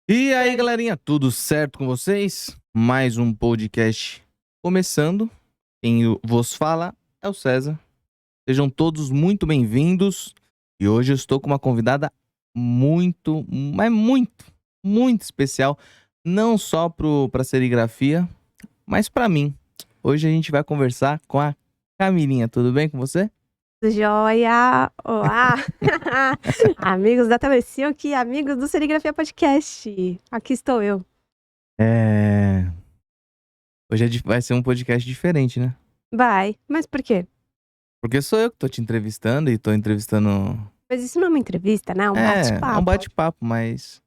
E aí, galerinha, tudo certo com vocês? Mais um podcast começando. Quem vos fala é o César. Sejam todos muito bem-vindos. E hoje eu estou com uma convidada muito especial. Não só pra serigrafia, mas pra mim. Hoje a gente vai conversar com a Camilinha. Tudo bem com você? Joia! Olá! Amigos da Telesilk, amigos do Serigrafia Podcast. Aqui estou eu. Hoje vai ser um podcast diferente, né? Vai, mas por quê? Porque sou eu que tô te entrevistando e tô entrevistando. Mas isso não é uma entrevista, né? É um É bate-papo. um bate-papo, mas.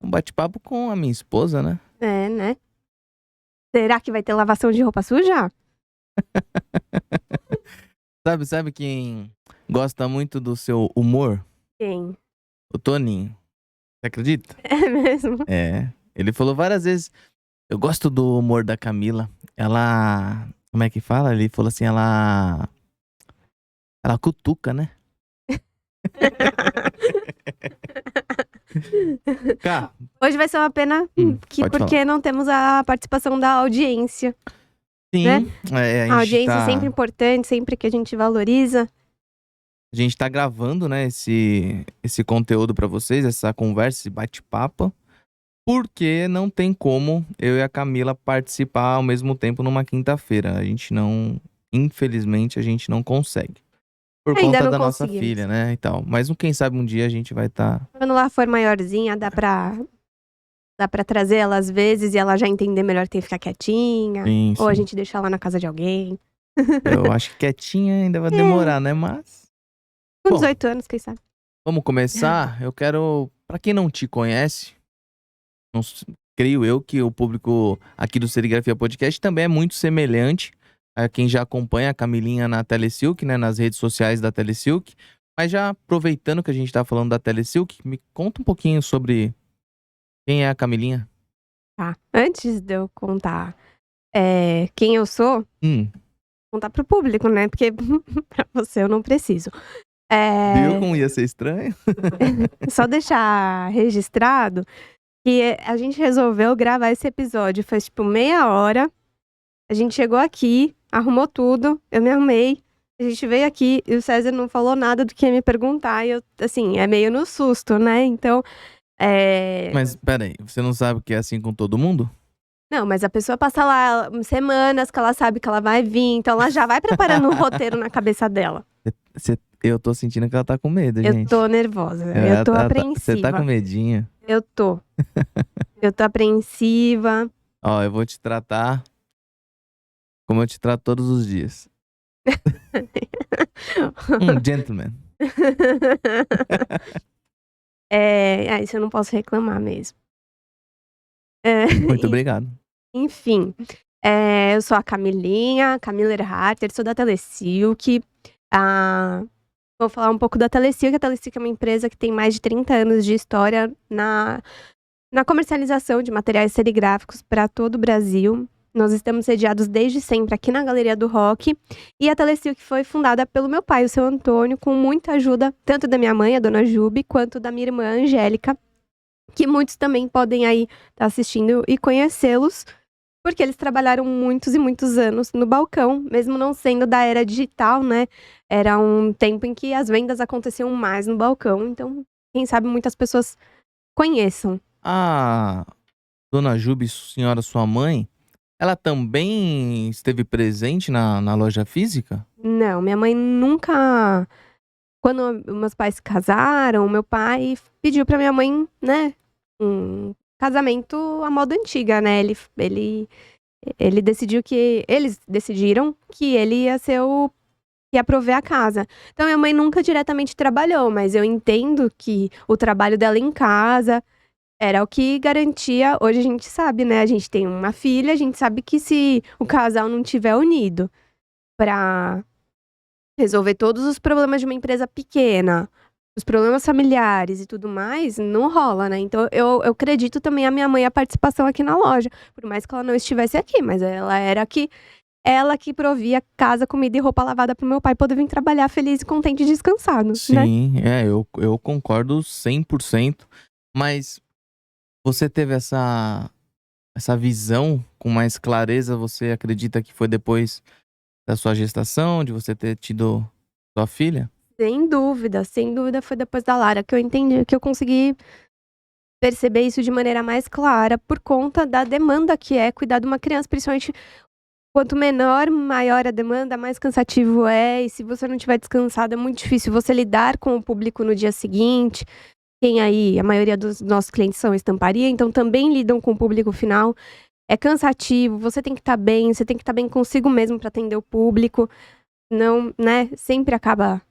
Um bate-papo com a minha esposa, né? É, né? Será que vai ter lavação de roupa suja? Sabe quem gosta muito do seu humor? Quem? O Toninho. Você acredita? É mesmo? É. Ele falou várias vezes. Eu gosto do humor da Camila. Ela. Como é que fala? Ele falou assim, ela. Ela cutuca, né? Cá. Hoje vai ser uma pena porque não temos a participação da audiência. Sim, né? A audiência é sempre importante, sempre que a gente valoriza. A gente tá gravando, né, esse conteúdo pra vocês, essa conversa, esse bate-papo, porque não tem como eu e a Camila participar ao mesmo tempo numa quinta-feira. Infelizmente, a gente não consegue. Por Ainda conta não da nossa conseguimos. filha, né, e tal. Mas quem sabe um dia a gente vai estar... Quando ela for maiorzinha, dá pra trazer ela às vezes e ela já entender melhor que tem que ficar quietinha. Sim, Ou a sim. gente deixar ela na casa de alguém. Eu acho que quietinha ainda vai demorar, né, mas... Com Bom. 18 anos, quem sabe? Vamos começar? Eu quero... Pra quem não te conhece, creio eu que o público aqui do Serigrafia Podcast também é muito semelhante a quem já acompanha a Camilinha na Telesilk, né, nas redes sociais da Telesilk. Mas já aproveitando que a gente tá falando da Telesilk, me conta um pouquinho sobre quem é a Camilinha. Tá. Antes de eu contar quem eu sou, contar pro público, né? Porque pra você eu não preciso. Viu como ia ser estranho? Só deixar registrado que a gente resolveu gravar esse episódio. Faz tipo meia hora. A gente chegou aqui, arrumou tudo, eu me arrumei. A gente veio aqui e o César não falou nada do que ia me perguntar. E eu, assim, é meio no susto, né? Então, Mas, peraí, você não sabe que é assim com todo mundo? Não, mas a pessoa passa lá semanas que ela sabe que ela vai vir. Então, ela já vai preparando um roteiro na cabeça dela. Eu tô sentindo que ela tá com medo, gente. Eu tô nervosa, eu tô apreensiva. Você tá com medinho? Eu tô. Eu tô apreensiva. Ó, eu vou te tratar como eu te trato todos os dias. Gentleman. Isso eu não posso reclamar mesmo. Muito obrigado. Enfim, eu sou a Camila Erharter, sou da Telesilk. Vou falar um pouco da Telesilk. A Telesilk é uma empresa que tem mais de 30 anos de história na comercialização de materiais serigráficos para todo o Brasil. Nós estamos sediados desde sempre aqui na Galeria do Rock. E a Telesilk foi fundada pelo meu pai, o seu Antônio, com muita ajuda, tanto da minha mãe, a dona Jubi, quanto da minha irmã, Angélica, que muitos também podem aí estar assistindo e conhecê-los, porque eles trabalharam muitos e muitos anos no balcão, mesmo não sendo da era digital, né? Era um tempo em que as vendas aconteciam mais no balcão, então, quem sabe muitas pessoas conheçam. A dona Jubi, senhora sua mãe, ela também esteve presente na loja física? Não, minha mãe nunca... Quando meus pais se casaram, meu pai pediu pra minha mãe, né, um casamento à moda antiga, né? Ele decidiu que... Eles decidiram que ele ia ser ia prover a casa. Então, minha mãe nunca diretamente trabalhou, mas eu entendo que o trabalho dela em casa era o que garantia... Hoje a gente sabe, né? A gente tem uma filha, a gente sabe que se o casal não tiver unido pra resolver todos os problemas de uma empresa pequena, os problemas familiares e tudo mais, não rola, né? Então, eu acredito também a minha mãe a participação aqui na loja. Por mais que ela não estivesse aqui, mas ela que provia casa, comida e roupa lavada pro meu pai poder vir trabalhar feliz e contente e descansado, né? Sim, eu concordo 100%. Mas Você teve essa visão com mais clareza? Você acredita que foi depois da sua gestação, de você ter tido sua filha? Sem dúvida foi depois da Lara que eu entendi, que eu consegui perceber isso de maneira mais clara, por conta da demanda que é cuidar de uma criança, principalmente quanto menor, maior a demanda, mais cansativo é, e se você não estiver descansado, é muito difícil você lidar com o público no dia seguinte. Tem aí, a maioria dos nossos clientes são estamparia, então também lidam com o público final. É cansativo, você tem que estar bem, você tem que estar bem consigo mesmo para atender o público. Não, né, sempre acaba.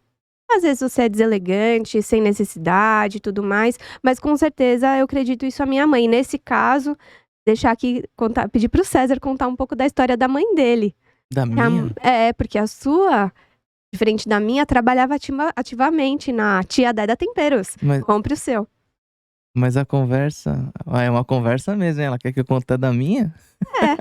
Às vezes você é deselegante, sem necessidade e tudo mais, mas com certeza eu acredito isso à minha mãe. Nesse caso, deixar aqui, pedir para o César contar um pouco da história da mãe dele. Da minha? Porque a sua, diferente da minha, trabalhava ativamente na Tia Deda Temperos. Mas, Compre o seu. mas a conversa. É uma conversa mesmo, hein? Ela quer que eu conte da minha? É.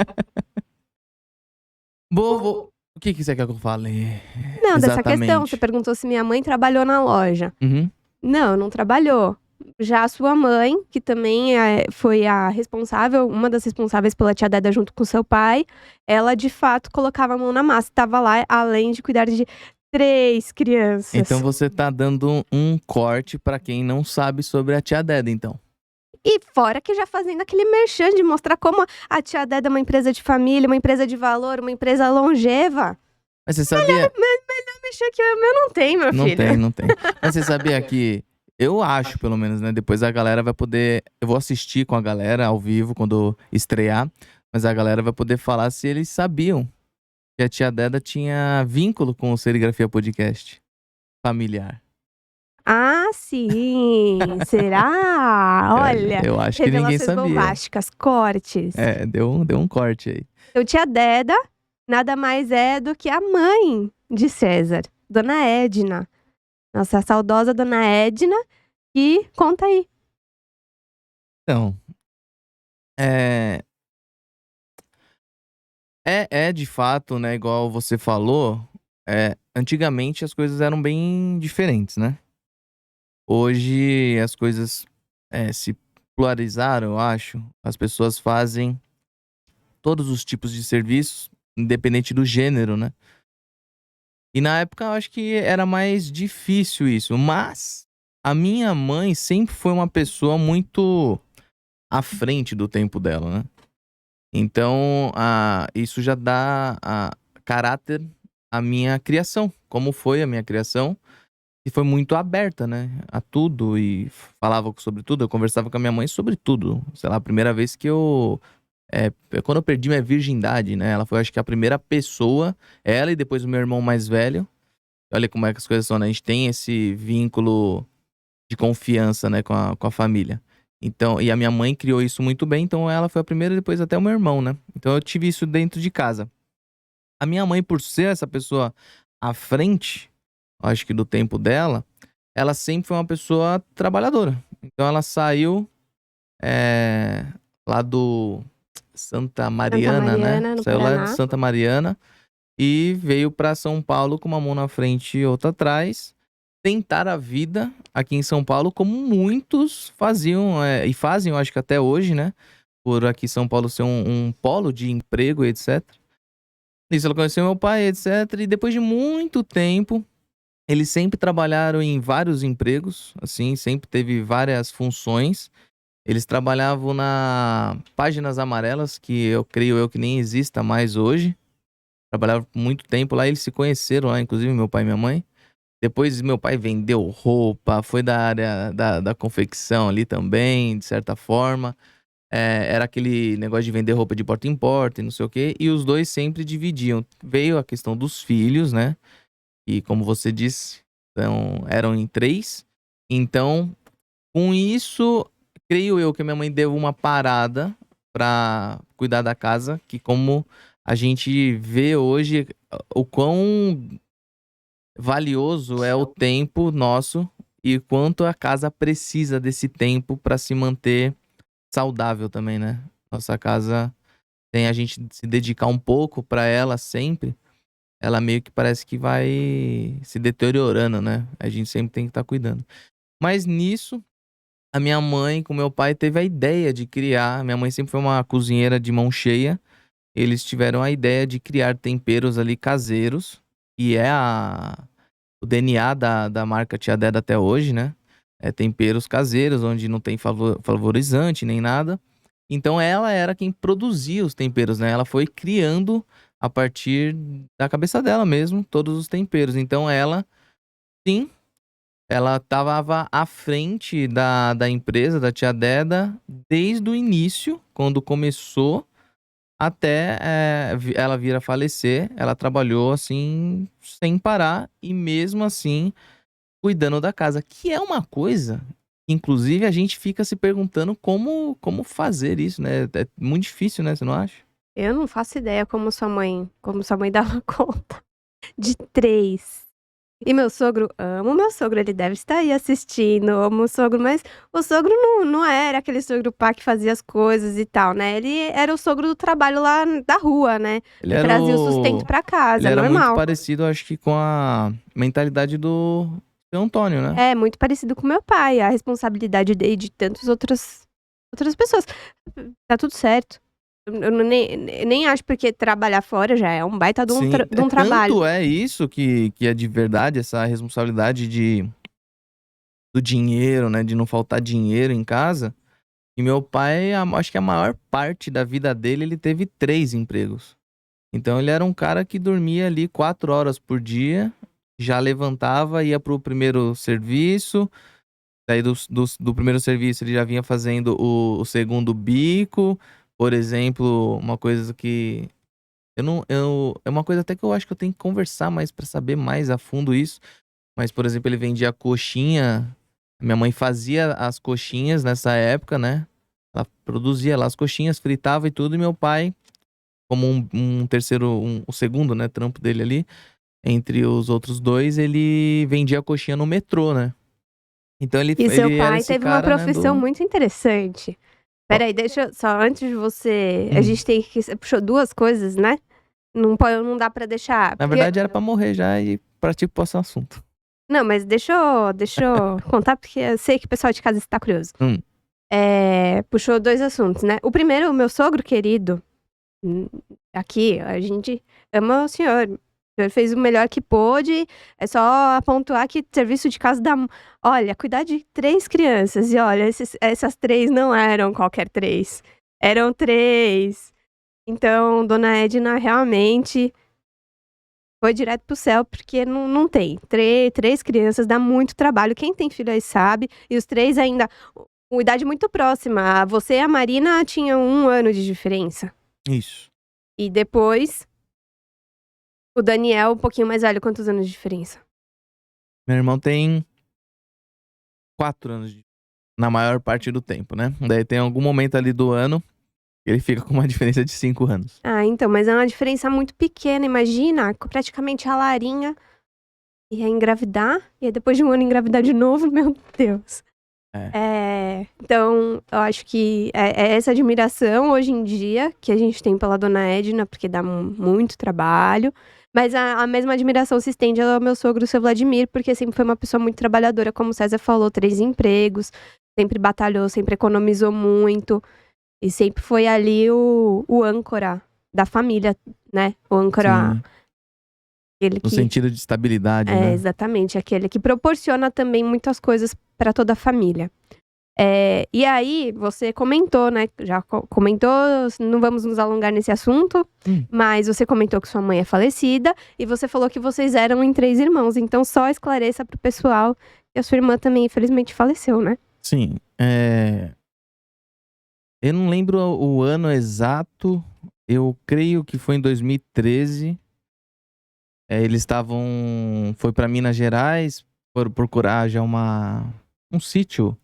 Vou. O que você quer que eu fale? Não, dessa questão, você Exatamente. perguntou se minha mãe trabalhou na loja. Uhum. Não trabalhou. Já a sua mãe, que também foi a responsável, uma das responsáveis pela Tia Deda junto com seu pai, ela de fato colocava a mão na massa, estava lá além de cuidar de 3 crianças. Então você tá dando um corte pra quem não sabe sobre a Tia Deda, então. E fora que já fazendo aquele merchan de mostrar como a Tia Deda é uma empresa de família, uma empresa de valor, uma empresa longeva. Mas você sabia. Melhor merchan que o meu não tem, meu Não filho. tem, não tem. Mas você sabia que. Eu acho, pelo menos, né? Depois a galera vai poder. Eu vou assistir com a galera ao vivo quando estrear. Mas a galera vai poder falar se eles sabiam que a Tia Deda tinha vínculo com o Serigrafia Podcast familiar. Ah, sim! Será? Olha, Eu acho que ninguém revelações sabia. bombásticas, cortes. Deu um corte aí. Então, Tia Deda nada mais é do que a mãe de César, Dona Edna. Nossa saudosa Dona Edna, que conta aí. Então, é. É de fato, né? Igual você falou. Antigamente as coisas eram bem diferentes, né? Hoje as coisas se polarizaram, eu acho. As pessoas fazem todos os tipos de serviços, independente do gênero, né? E na época eu acho que era mais difícil isso. Mas a minha mãe sempre foi uma pessoa muito à frente do tempo dela, né? Então isso já dá caráter à minha criação. Como foi a minha criação? E foi muito aberta, né? A tudo. E falava sobre tudo. Eu conversava com a minha mãe sobre tudo. Sei lá, a primeira vez que quando eu perdi minha virgindade, né? Ela foi, acho que, a primeira pessoa. Ela e depois o meu irmão mais velho. Olha como é que as coisas são, né? A gente tem esse vínculo de confiança, né? Com a família. Então, e a minha mãe criou isso muito bem. Então ela foi a primeira e depois até o meu irmão, né? Então eu tive isso dentro de casa. A minha mãe, por ser essa pessoa à frente, acho que do tempo dela, ela sempre foi uma pessoa trabalhadora. Então ela saiu lá do Santa Mariana, né? No Saiu lá Paraná. de Santa Mariana e veio pra São Paulo com uma mão na frente e outra atrás. Tentar a vida aqui em São Paulo, como muitos faziam e fazem, eu acho que até hoje, né? Por aqui São Paulo ser um polo de emprego, etc. Isso, ela conheceu meu pai, etc. E depois de muito tempo, eles sempre trabalharam em vários empregos, assim, sempre teve várias funções. Eles trabalhavam na Páginas Amarelas, que eu creio que nem exista mais hoje. Trabalhavam por muito tempo lá, eles se conheceram lá, inclusive meu pai e minha mãe. Depois meu pai vendeu roupa, foi da área da confecção ali também, de certa forma. Era aquele negócio de vender roupa de porta em porta e não sei o quê. E os dois sempre dividiam. Veio a questão dos filhos, né? E como você disse, então, eram em 3. Então, com isso, creio eu que a minha mãe deu uma parada pra cuidar da casa. Que como a gente vê hoje, o quão valioso é o tempo nosso e quanto a casa precisa desse tempo pra se manter saudável também, né? Nossa casa tem a gente se dedicar um pouco pra ela sempre. Ela meio que parece que vai se deteriorando, né? A gente sempre tem que estar cuidando. Mas nisso, a minha mãe com meu pai teve a ideia de criar. Minha mãe sempre foi uma cozinheira de mão cheia. Eles tiveram a ideia de criar temperos ali caseiros, e é o DNA da marca Tia Deda até hoje, né? É temperos caseiros, onde não tem flavorizante nem nada. Então ela era quem produzia os temperos, né? Ela foi criando a partir da cabeça dela mesmo todos os temperos. Então ela, sim, ela estava à frente da empresa, da Tia Deda, desde o início, quando começou, até ela vir a falecer. Ela trabalhou assim, sem parar, e mesmo assim, cuidando da casa. Que é uma coisa, que, inclusive, a gente fica se perguntando como fazer isso, né? É muito difícil, né? Você não acha? Eu não faço ideia como sua mãe dava conta de 3. E meu sogro, amo meu sogro, ele deve estar aí assistindo, amo o sogro, mas o sogro não era aquele sogro pá que fazia as coisas e tal, né? Ele era o sogro do trabalho lá da rua, né? Ele Que era trazia o sustento pra ele casa, era muito normal. parecido, acho que, com a mentalidade do seu Antônio, né? É, muito parecido com meu pai, a responsabilidade dele de tantas outras pessoas. Tá tudo certo. Nem acho porque trabalhar fora já é um baita de Sim, de um trabalho. tanto é isso que é de verdade, essa responsabilidade do dinheiro, né? De não faltar dinheiro em casa. E meu pai, acho que a maior parte da vida dele, ele teve 3 empregos. Então ele era um cara que dormia ali 4 horas por dia, já levantava, ia pro primeiro serviço. Daí do primeiro serviço ele já vinha fazendo o segundo bico. Por exemplo, uma coisa que eu não, é uma coisa até que eu acho que eu tenho que conversar mais pra saber mais a fundo isso. Mas, por exemplo, ele vendia coxinha. Minha mãe fazia as coxinhas nessa época, né? Ela produzia lá as coxinhas, fritava e tudo. E meu pai, como um terceiro, o segundo, né, trampo dele ali, entre os outros dois, ele vendia coxinha no metrô, né? Então E seu ele era pai esse teve uma cara, né, profissão do... muito interessante. Ó, Espera aí, deixa eu só antes de você a hum. gente tem que você puxou 2 coisas, né? Não dá pra deixar, Na porque verdade era pra morrer já e partir pro próximo assunto. não, mas deixa eu contar, porque eu sei que o pessoal de casa está curioso. Hum. Puxou 2 assuntos, né. O primeiro, o meu sogro querido, hum, aqui a gente ama o senhor. O senhor fez o melhor que pôde, é só pontuar que serviço de casa dá olha, cuidar de 3 crianças e olha, essas 3 não eram qualquer 3, eram 3. Então, dona Edna realmente foi direto para o céu, porque não tem. 3 crianças dá muito trabalho, quem tem filho aí sabe, e os 3 ainda com idade muito próxima. Você e a Marina tinham 1 ano de diferença. Isso. E depois, o Daniel, um pouquinho mais velho, quantos anos de diferença? Meu irmão tem 4 anos na maior parte do tempo, né? Daí tem algum momento ali do ano que ele fica com uma diferença de 5 anos. Ah, então, mas é uma diferença muito pequena, imagina, praticamente a Larinha ia engravidar, e aí depois de 1 ano engravidar de novo, meu Deus. É. Então, eu acho que é essa admiração hoje em dia que a gente tem pela dona Edna, porque dá muito trabalho. Mas a mesma admiração se estende ao meu sogro, o seu Vladimir, porque sempre foi uma pessoa muito trabalhadora, como o César falou, 3 empregos, sempre batalhou, sempre economizou muito. E sempre foi ali o âncora da família, né? O âncora, Sim. aquele No que. sentido de estabilidade, É, né? exatamente, aquele que proporciona também muitas coisas para toda a família. E aí, você comentou, né? Já comentou, não vamos nos alongar nesse assunto, Hum. mas você comentou que sua mãe é falecida e você falou que vocês eram em 3 irmãos. Então, só esclareça pro pessoal que a sua irmã também, infelizmente, faleceu, né? Sim. Eu não lembro o ano exato. Eu creio que foi em 2013. Eles estavam... Foi pra Minas Gerais, foram procurar já um sítio.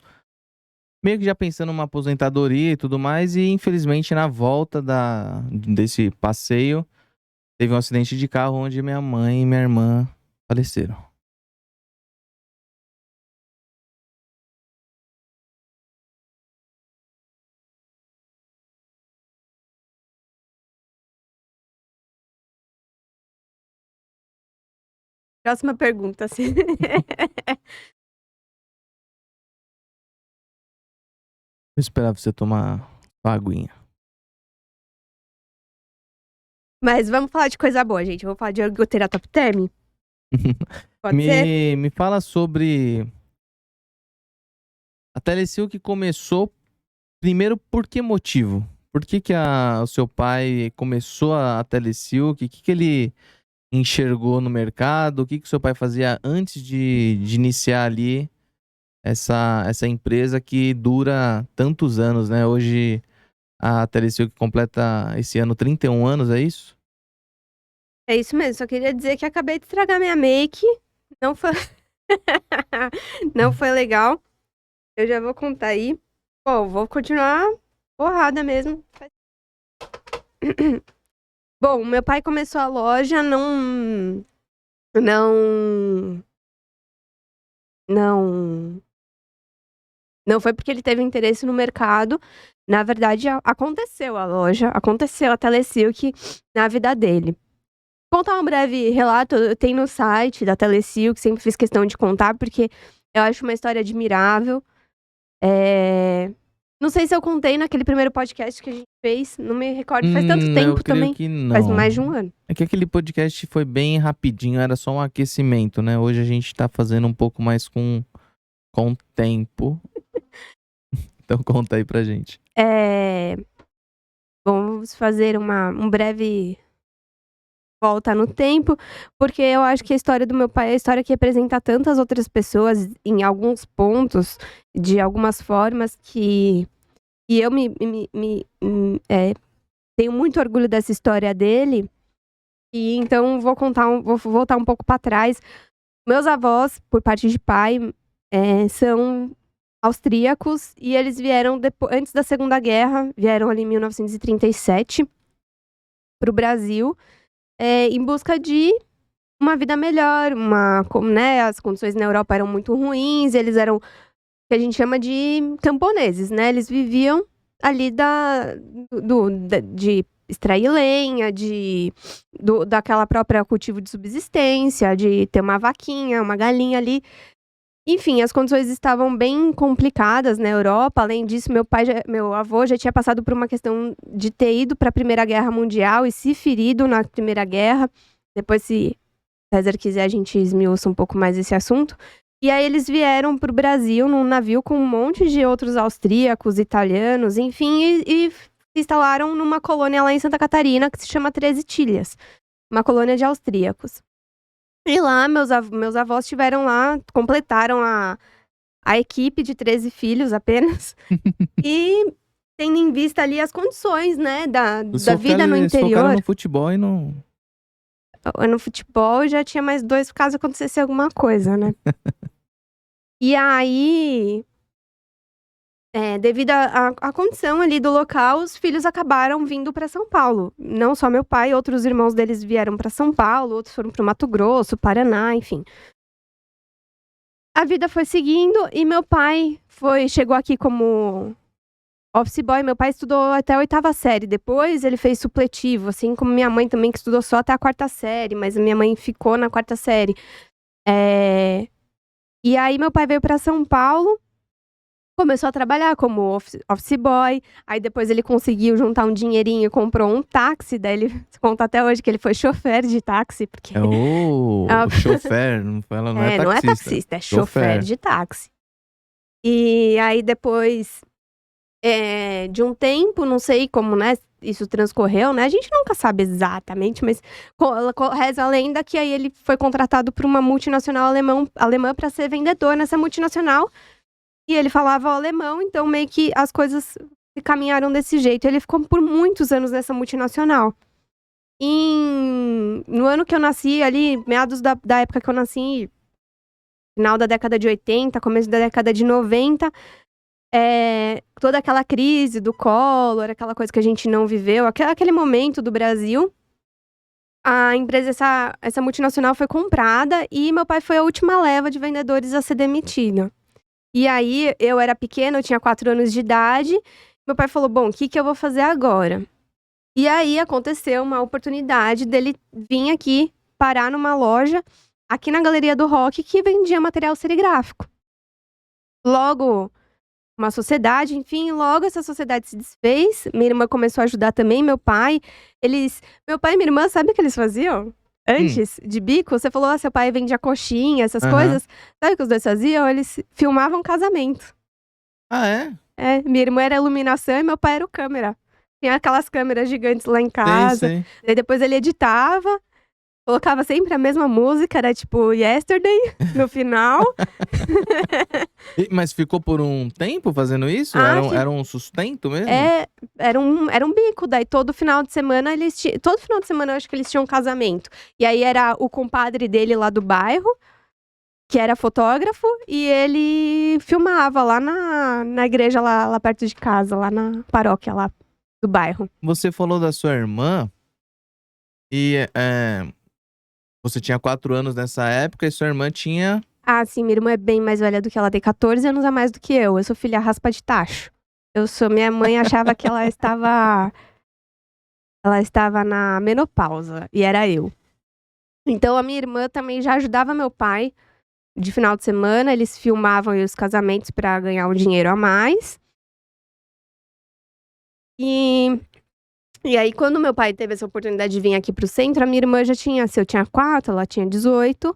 Meio que já pensando numa aposentadoria e tudo mais. E infelizmente na volta desse passeio, teve um acidente de carro onde minha mãe e minha irmã faleceram. Próxima pergunta, assim. Vou esperar você tomar uma aguinha. Mas vamos falar de coisa boa, gente. Vou falar de Orgulho Top Term. Pode ser? Me fala sobre a Telecil que começou. Primeiro, por que motivo? Por que o seu pai começou a Telecil? O que ele enxergou no mercado? O que o seu pai fazia antes de iniciar ali essa empresa que dura tantos anos, né? Hoje a Telecil que completa esse ano 31 anos, é isso? É isso mesmo. Só queria dizer que acabei de estragar minha make. Não foi... Não foi legal. Eu já vou contar aí. Bom, vou continuar porrada mesmo. Bom, meu pai começou a loja, não foi porque ele teve interesse no mercado. Na verdade, aconteceu a loja, aconteceu a Telesilk na vida dele. Vou contar um breve relato, tem no site da Telesilk, sempre fiz questão de contar, porque eu acho uma história admirável. Não sei se eu contei naquele primeiro podcast que a gente fez, não me recordo, faz tanto tempo eu creio também. que não. Faz mais de um ano. É que aquele podcast foi bem rapidinho, era só um aquecimento, né? Hoje a gente tá fazendo um pouco mais com tempo. Então conta aí pra gente. Vamos fazer um breve volta no tempo, porque eu acho que a história do meu pai é a história que representa tantas outras pessoas em alguns pontos, de algumas formas, que eu tenho muito orgulho dessa história dele. E então vou voltar um pouco para trás. Meus avós, por parte de pai, são austríacos e eles vieram antes da Segunda Guerra, vieram ali em 1937 para o Brasil, em busca de uma vida melhor, as condições na Europa eram muito ruins, eles eram o que a gente chama de camponeses, né? Eles viviam ali de extrair lenha, daquela própria cultivo de subsistência, de ter uma vaquinha, uma galinha ali. Enfim, as condições estavam bem complicadas na Europa. Além disso, meu avô já tinha passado por uma questão de ter ido para a Primeira Guerra Mundial e se ferido na Primeira Guerra. Depois, se César quiser, a gente esmiuça um pouco mais esse assunto. E aí eles vieram para o Brasil num navio com um monte de outros austríacos, italianos, enfim, e se instalaram numa colônia lá em Santa Catarina que se chama 13 Ilhas, uma colônia de austríacos. E lá, meus avós estiveram lá, completaram a equipe de 13 filhos apenas. E tendo em vista ali as condições, né, da vida no interior. No futebol e no... No futebol já tinha mais 2 caso acontecesse alguma coisa, né? E aí, devido à condição ali do local, os filhos acabaram vindo para São Paulo. Não só meu pai, outros irmãos deles vieram para São Paulo, outros foram para o Mato Grosso, Paraná, enfim. A vida foi seguindo e meu pai chegou aqui como office boy. Meu pai estudou até a 8ª série. Depois ele fez supletivo, assim como minha mãe também, que estudou só até a 4ª série, mas a minha mãe ficou na 4ª série. E aí meu pai veio para São Paulo, começou a trabalhar como office boy. Aí depois ele conseguiu juntar um dinheirinho e comprou um táxi. Daí ele conta até hoje que ele foi chofer de táxi. Porque... o chofer, não é taxista. Não é taxista, é chofer de táxi. E aí depois de um tempo, não sei como, né, isso transcorreu, né? A gente nunca sabe exatamente, mas reza a lenda que aí ele foi contratado por uma multinacional alemã para ser vendedor nessa multinacional. E ele falava alemão, então meio que as coisas se caminharam desse jeito. Ele ficou por muitos anos nessa multinacional. No ano que eu nasci, ali, meados da época que eu nasci, final da década de 80, começo da década de 90, toda aquela crise do Collor, aquela coisa que a gente não viveu, aquele momento do Brasil, a empresa, essa multinacional foi comprada e meu pai foi a última leva de vendedores a ser demitida. E aí, eu era pequena, eu tinha 4 anos de idade. Meu pai falou, bom, o que eu vou fazer agora? E aí, aconteceu uma oportunidade dele vir aqui, parar numa loja, aqui na Galeria do Rock, que vendia material serigráfico. Logo uma sociedade, enfim, logo essa sociedade se desfez. Minha irmã começou a ajudar também, meu pai. Meu pai e minha irmã, sabe o que eles faziam? Antes de bico, você falou, seu pai vendia coxinha, essas coisas. Sabe o que os dois faziam? Eles filmavam casamento. Ah, é? É, minha irmã era a iluminação e meu pai era o câmera. Tinha aquelas câmeras gigantes lá em casa. Sei. Daí depois ele editava, colocava sempre a mesma música, era tipo Yesterday, no final. Mas ficou por um tempo fazendo isso? Era um sustento mesmo? Era um bico. Daí todo final de semana todo final de semana eu acho que eles tinham um casamento. E aí era o compadre dele lá do bairro, que era fotógrafo, e ele filmava lá na igreja lá perto de casa, lá na paróquia lá do bairro. Você falou da sua irmã e você tinha 4 anos nessa época e sua irmã tinha... Ah, sim, minha irmã é bem mais velha do que ela, tem 14 anos a mais do que eu. Eu sou filha raspa de tacho. Minha mãe achava que ela estava na menopausa, e era eu. Então a minha irmã também já ajudava meu pai de final de semana, eles filmavam os casamentos para ganhar um dinheiro a mais. E aí, quando meu pai teve essa oportunidade de vir aqui pro centro, a minha irmã se eu tinha 4, ela tinha 18.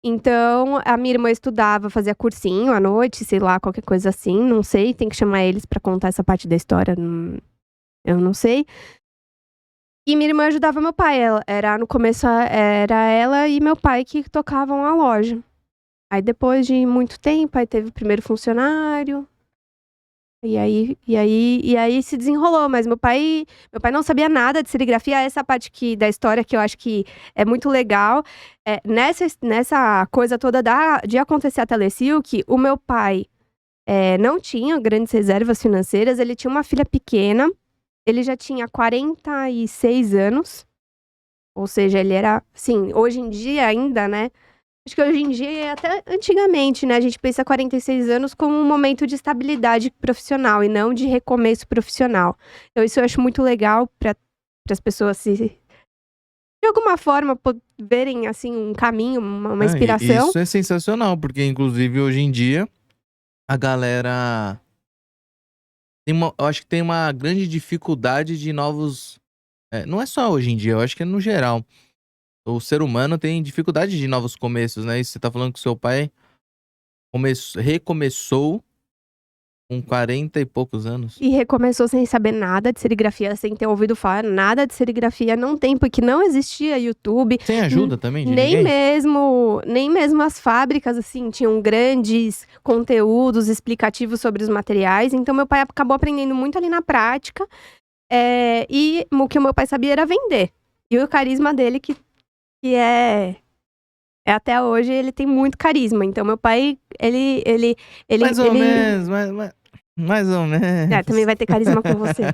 Então, a minha irmã estudava, fazia cursinho à noite, sei lá, qualquer coisa assim, não sei, tem que chamar eles pra contar essa parte da história, eu não sei. E minha irmã ajudava meu pai, no começo era ela e meu pai que tocavam a loja. Aí depois de muito tempo, aí teve o primeiro funcionário. E aí se desenrolou, mas meu pai não sabia nada de serigrafia. Essa parte da história que eu acho que é muito legal. Nessa coisa toda de acontecer a Telesilk, o meu pai não tinha grandes reservas financeiras, ele tinha uma filha pequena, ele já tinha 46 anos, ou seja, ele era, assim, hoje em dia ainda, né? Acho que hoje em dia, até antigamente, né, a gente pensa 46 anos como um momento de estabilidade profissional e não de recomeço profissional. Então isso eu acho muito legal para as pessoas de alguma forma verem assim um caminho, uma inspiração. Isso é sensacional, porque inclusive hoje em dia a galera eu acho que tem uma grande dificuldade de novos... não é só hoje em dia, eu acho que é no geral. O ser humano tem dificuldade de novos começos, né? E você tá falando que seu pai recomeçou com 40 e poucos anos. E recomeçou sem saber nada de serigrafia, sem ter ouvido falar nada de serigrafia. Não tem, porque não existia YouTube. Sem ajuda também de nem ninguém? Nem mesmo as fábricas, assim, tinham grandes conteúdos explicativos sobre os materiais. Então, meu pai acabou aprendendo muito ali na prática. E o que o meu pai sabia era vender. E o carisma dele, que até hoje, ele tem muito carisma. Então, meu pai, ele Mais ou menos, mais ou menos. também vai ter carisma com você.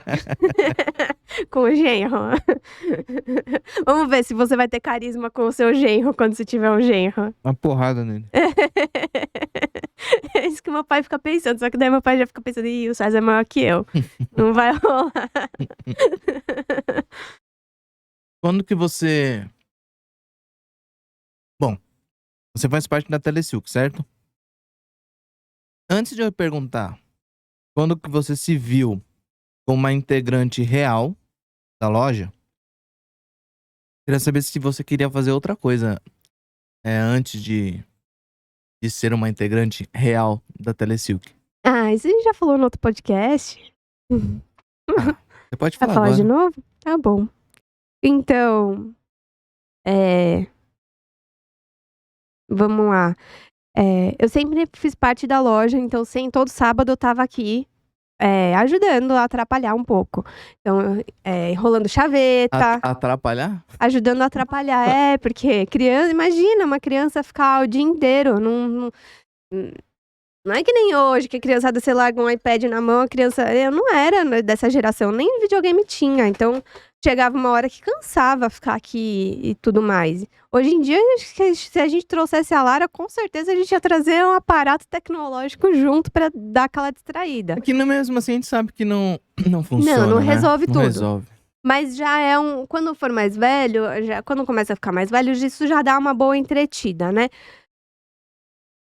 Com o genro. Vamos ver se você vai ter carisma com o seu genro quando você tiver um genro. Uma porrada nele. É isso que meu pai fica pensando. Só que daí meu pai já fica pensando, ih, o César é maior que eu. Não vai rolar. Quando que você... Bom, você faz parte da Telesilk, certo? Antes de eu perguntar quando que você se viu como uma integrante real da loja, queria saber se você queria fazer outra coisa antes de ser uma integrante real da Telesilk. Ah, isso a gente já falou no outro podcast. Você pode Vai falar falar agora. de novo? Tá bom. Então, vamos lá. Eu sempre fiz parte da loja, então todo sábado eu tava aqui ajudando a atrapalhar um pouco. Então, enrolando chaveta. Atrapalhar? Ajudando a atrapalhar, porque imagina uma criança ficar o dia inteiro, não é que nem hoje, que a criançada, você larga um iPad na mão, eu não era dessa geração, nem videogame tinha, então chegava uma hora que cansava ficar aqui e tudo mais. Hoje em dia, se a gente trouxesse a Lara, com certeza a gente ia trazer um aparato tecnológico junto pra dar aquela distraída. Aqui mesmo assim a gente sabe que não funciona, Não né? resolve Não tudo. resolve. Mas já quando for mais velho, quando começa a ficar mais velho, isso já dá uma boa entretida, né?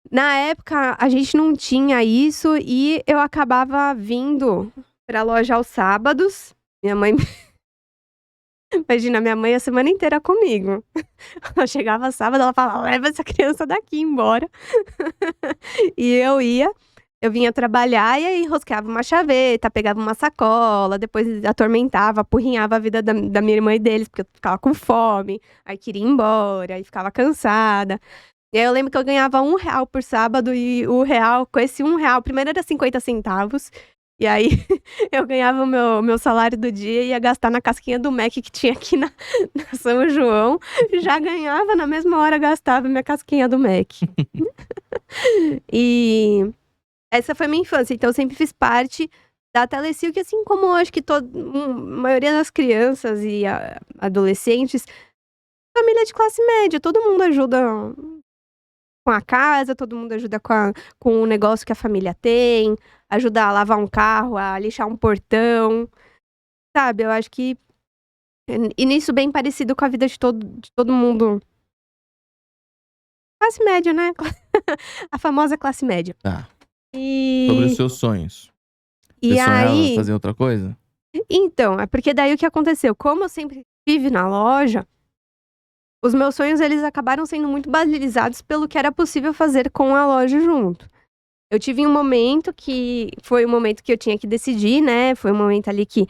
Na época, a gente não tinha isso e eu acabava vindo pra loja aos sábados. Minha mãe imagina, minha mãe a semana inteira comigo. Ela chegava sábado, ela falava: "Leva essa criança daqui embora". E eu vinha trabalhar e aí rosqueava uma chaveta, pegava uma sacola, depois atormentava, apurrinhava a vida da minha irmã e deles, porque eu ficava com fome, aí queria ir embora, aí ficava cansada. E aí eu lembro que eu ganhava R$ 1 por sábado e o real com esse R$ 1, primeiro era 50 centavos, e aí eu ganhava o meu salário do dia e ia gastar na casquinha do Mac que tinha aqui na São João, já ganhava, na mesma hora gastava minha casquinha do Mac. E essa foi minha infância, então eu sempre fiz parte da Telecil, que assim como eu acho que a maioria das crianças e adolescentes, família de classe média, todo mundo ajuda com a casa, todo mundo ajuda com o negócio que a família tem, ajuda a lavar um carro, a lixar um portão, sabe, eu acho que e nisso bem parecido com a vida de todo mundo. Classe média, né, a famosa classe média. Tá. Sobre os E seus sonhos. Você e sonhava aí fazer outra coisa? então, é porque daí o que aconteceu, como eu sempre estive na loja, os meus sonhos eles acabaram sendo muito balizados pelo que era possível fazer com a loja junto. Eu tive um momento que foi o momento que eu tinha que decidir, né, foi um momento ali que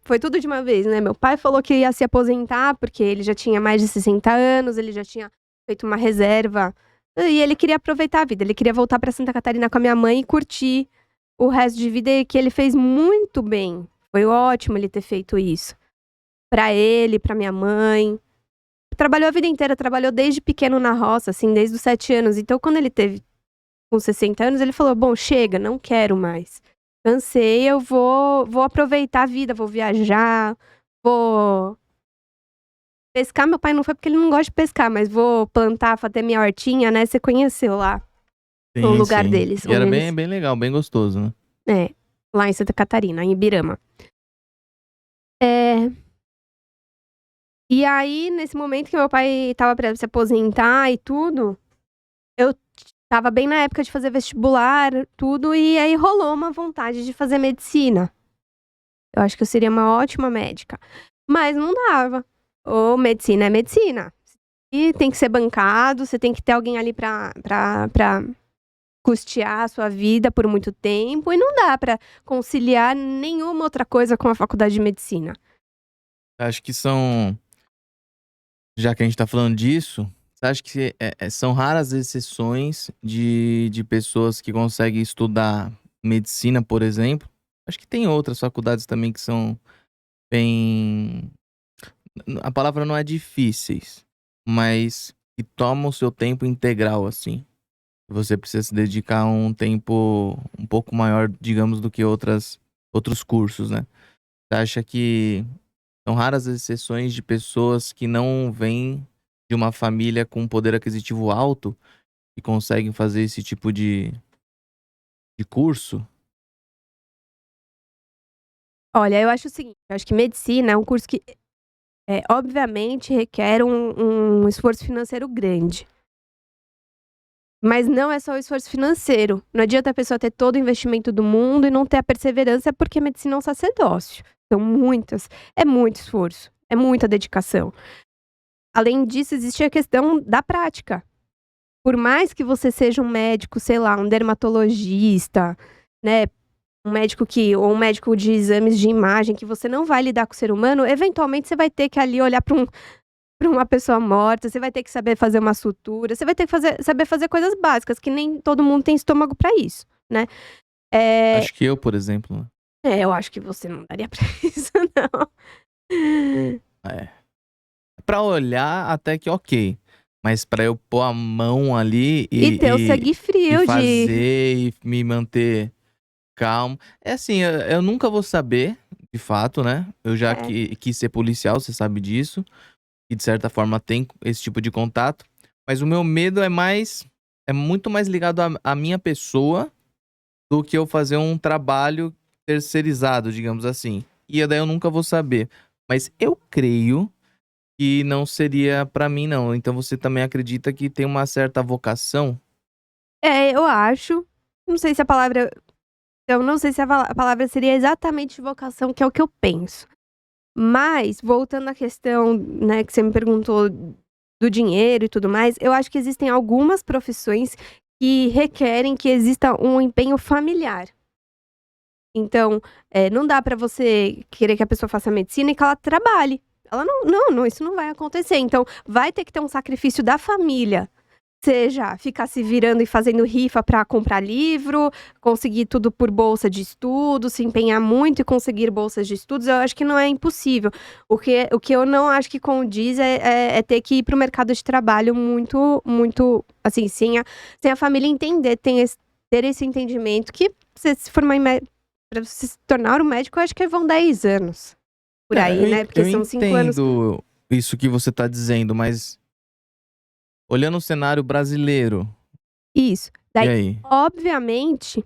foi tudo de uma vez, né, meu pai falou que ia se aposentar, porque ele já tinha mais de 60 anos, ele já tinha feito uma reserva, e ele queria aproveitar a vida, ele queria voltar pra Santa Catarina com a minha mãe e curtir o resto de vida, e que ele fez muito bem. Foi ótimo ele ter feito isso. Pra ele, pra minha mãe. Trabalhou a vida inteira, trabalhou desde pequeno na roça, assim, desde os 7 anos. Então, quando ele teve com 60 anos, ele falou: "Bom, chega, não quero mais. Cansei, eu vou aproveitar a vida, vou viajar, vou pescar". Meu pai não foi porque ele não gosta de pescar, mas vou plantar, fazer minha hortinha, né, você conheceu lá o Sim, lugar sim. deles, E era onde bem, eles bem legal, bem gostoso, né? é, lá em Santa Catarina, em Ibirama. É, e aí, nesse momento que meu pai estava pra se aposentar e tudo, eu estava bem na época de fazer vestibular, tudo, e aí rolou uma vontade de fazer medicina. Eu acho que eu seria uma ótima médica, mas não dava. Ou medicina é medicina. E tem que ser bancado, você tem que ter alguém ali pra custear a sua vida por muito tempo, e não dá pra conciliar nenhuma outra coisa com a faculdade de medicina. Acho que são. Já que a gente tá falando disso, você acha que são raras exceções de pessoas que conseguem estudar medicina, por exemplo? Acho que tem outras faculdades também que são bem. A palavra não é difíceis, mas que tomam o seu tempo integral, assim. Você precisa se dedicar um tempo um pouco maior, digamos, do que outros cursos, né? Você acha que são raras as exceções de pessoas que não vêm de uma família com poder aquisitivo alto e conseguem fazer esse tipo de curso? Olha, eu acho o seguinte, eu acho que medicina é um curso que, obviamente requer um esforço financeiro grande. Mas não é só o esforço financeiro. Não adianta a pessoa ter todo o investimento do mundo e não ter a perseverança, porque a medicina é um sacerdócio. São muitas é muito esforço, é muita dedicação. Além disso, existe a questão da prática. Por mais que você seja um médico, sei lá, um dermatologista, né, ou um médico de exames de imagem, que você não vai lidar com o ser humano, eventualmente você vai ter que ali olhar pra uma pessoa morta, você vai ter que saber fazer uma sutura, você vai ter que saber fazer coisas básicas, que nem todo mundo tem estômago pra isso, né. Eh, Acho que eu, por exemplo, né? eu acho que você não daria pra isso não. É. Pra olhar até que ok, mas pra eu pôr a mão ali E ter o e sangue frio de fazer e me manter calmo. É assim, eu nunca vou saber, de fato, né? Eu já é. quis ser policial, você sabe disso. E de certa forma tem esse tipo de contato. Mas o meu medo é muito mais ligado à minha pessoa do que eu fazer um trabalho terceirizado, digamos assim. E daí eu nunca vou saber. Mas eu creio que não seria pra mim, não. Então você também acredita que tem uma certa vocação? Eu acho. Não sei se a palavra. Eu não sei se a palavra seria exatamente vocação, que é o que eu penso. Mas, voltando à questão, né, que você me perguntou do dinheiro e tudo mais, eu acho que existem algumas profissões que requerem que exista um empenho familiar. Então, não dá pra você querer que a pessoa faça medicina e que ela trabalhe. Ela não, isso não vai acontecer. Então, vai ter que ter um sacrifício da família. Seja ficar se virando e fazendo rifa pra comprar livro, conseguir tudo por bolsa de estudo, se empenhar muito e conseguir bolsas de estudos, eu acho que não é impossível. O que eu não acho que condiz é ter que ir pro mercado de trabalho muito, assim, sem a família entender, ter esse entendimento que você se formar pra você se tornar um médico, eu acho que vão 10 anos por aí, né? Porque Eu são 5 anos. entendo isso que você tá dizendo, mas olhando o cenário brasileiro, Isso. e Daí, aí? obviamente,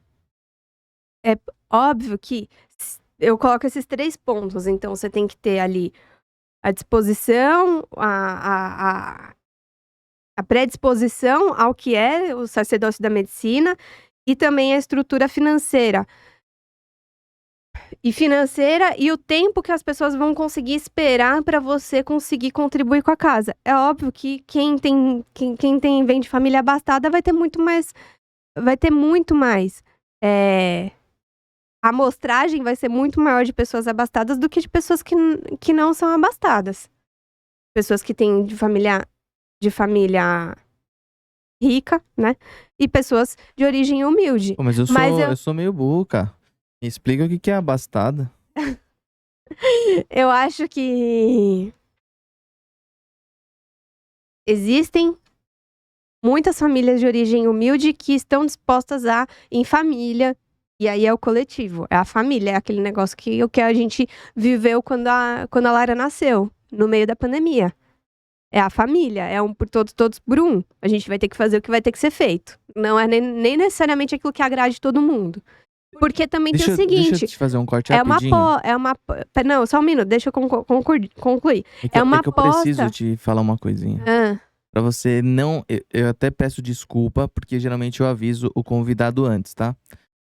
é óbvio que eu coloco esses 3 pontos. Então, você tem que ter ali a disposição, a predisposição ao que é o sacerdócio da medicina e também a estrutura financeira. E o tempo que as pessoas vão conseguir esperar para você conseguir contribuir com a casa. É óbvio que quem vem de família abastada vai ter muito mais. A amostragem vai ser muito maior de pessoas abastadas do que de pessoas que não são abastadas. Pessoas que têm de família rica, né? E pessoas de origem humilde. Pô, mas eu Mas sou meio burro, cara. Me explica o que é abastada. eu acho que existem muitas famílias de origem humilde que estão dispostas em família. E aí é o coletivo, é a família, é aquele negócio que a gente viveu quando a Lara nasceu, no meio da pandemia. É a família, é um por todos, todos por um. A gente vai ter que fazer o que vai ter que ser feito. Não é nem necessariamente aquilo que agrade todo mundo. Porque também tem o Deixa eu seguinte, te fazer um corte é uma rapidinho. não, só um minuto, deixa eu concluir. É uma É que eu preciso aposta. te falar uma coisinha. Ah, Pra você não. Eu até peço desculpa, porque geralmente eu aviso o convidado antes, tá?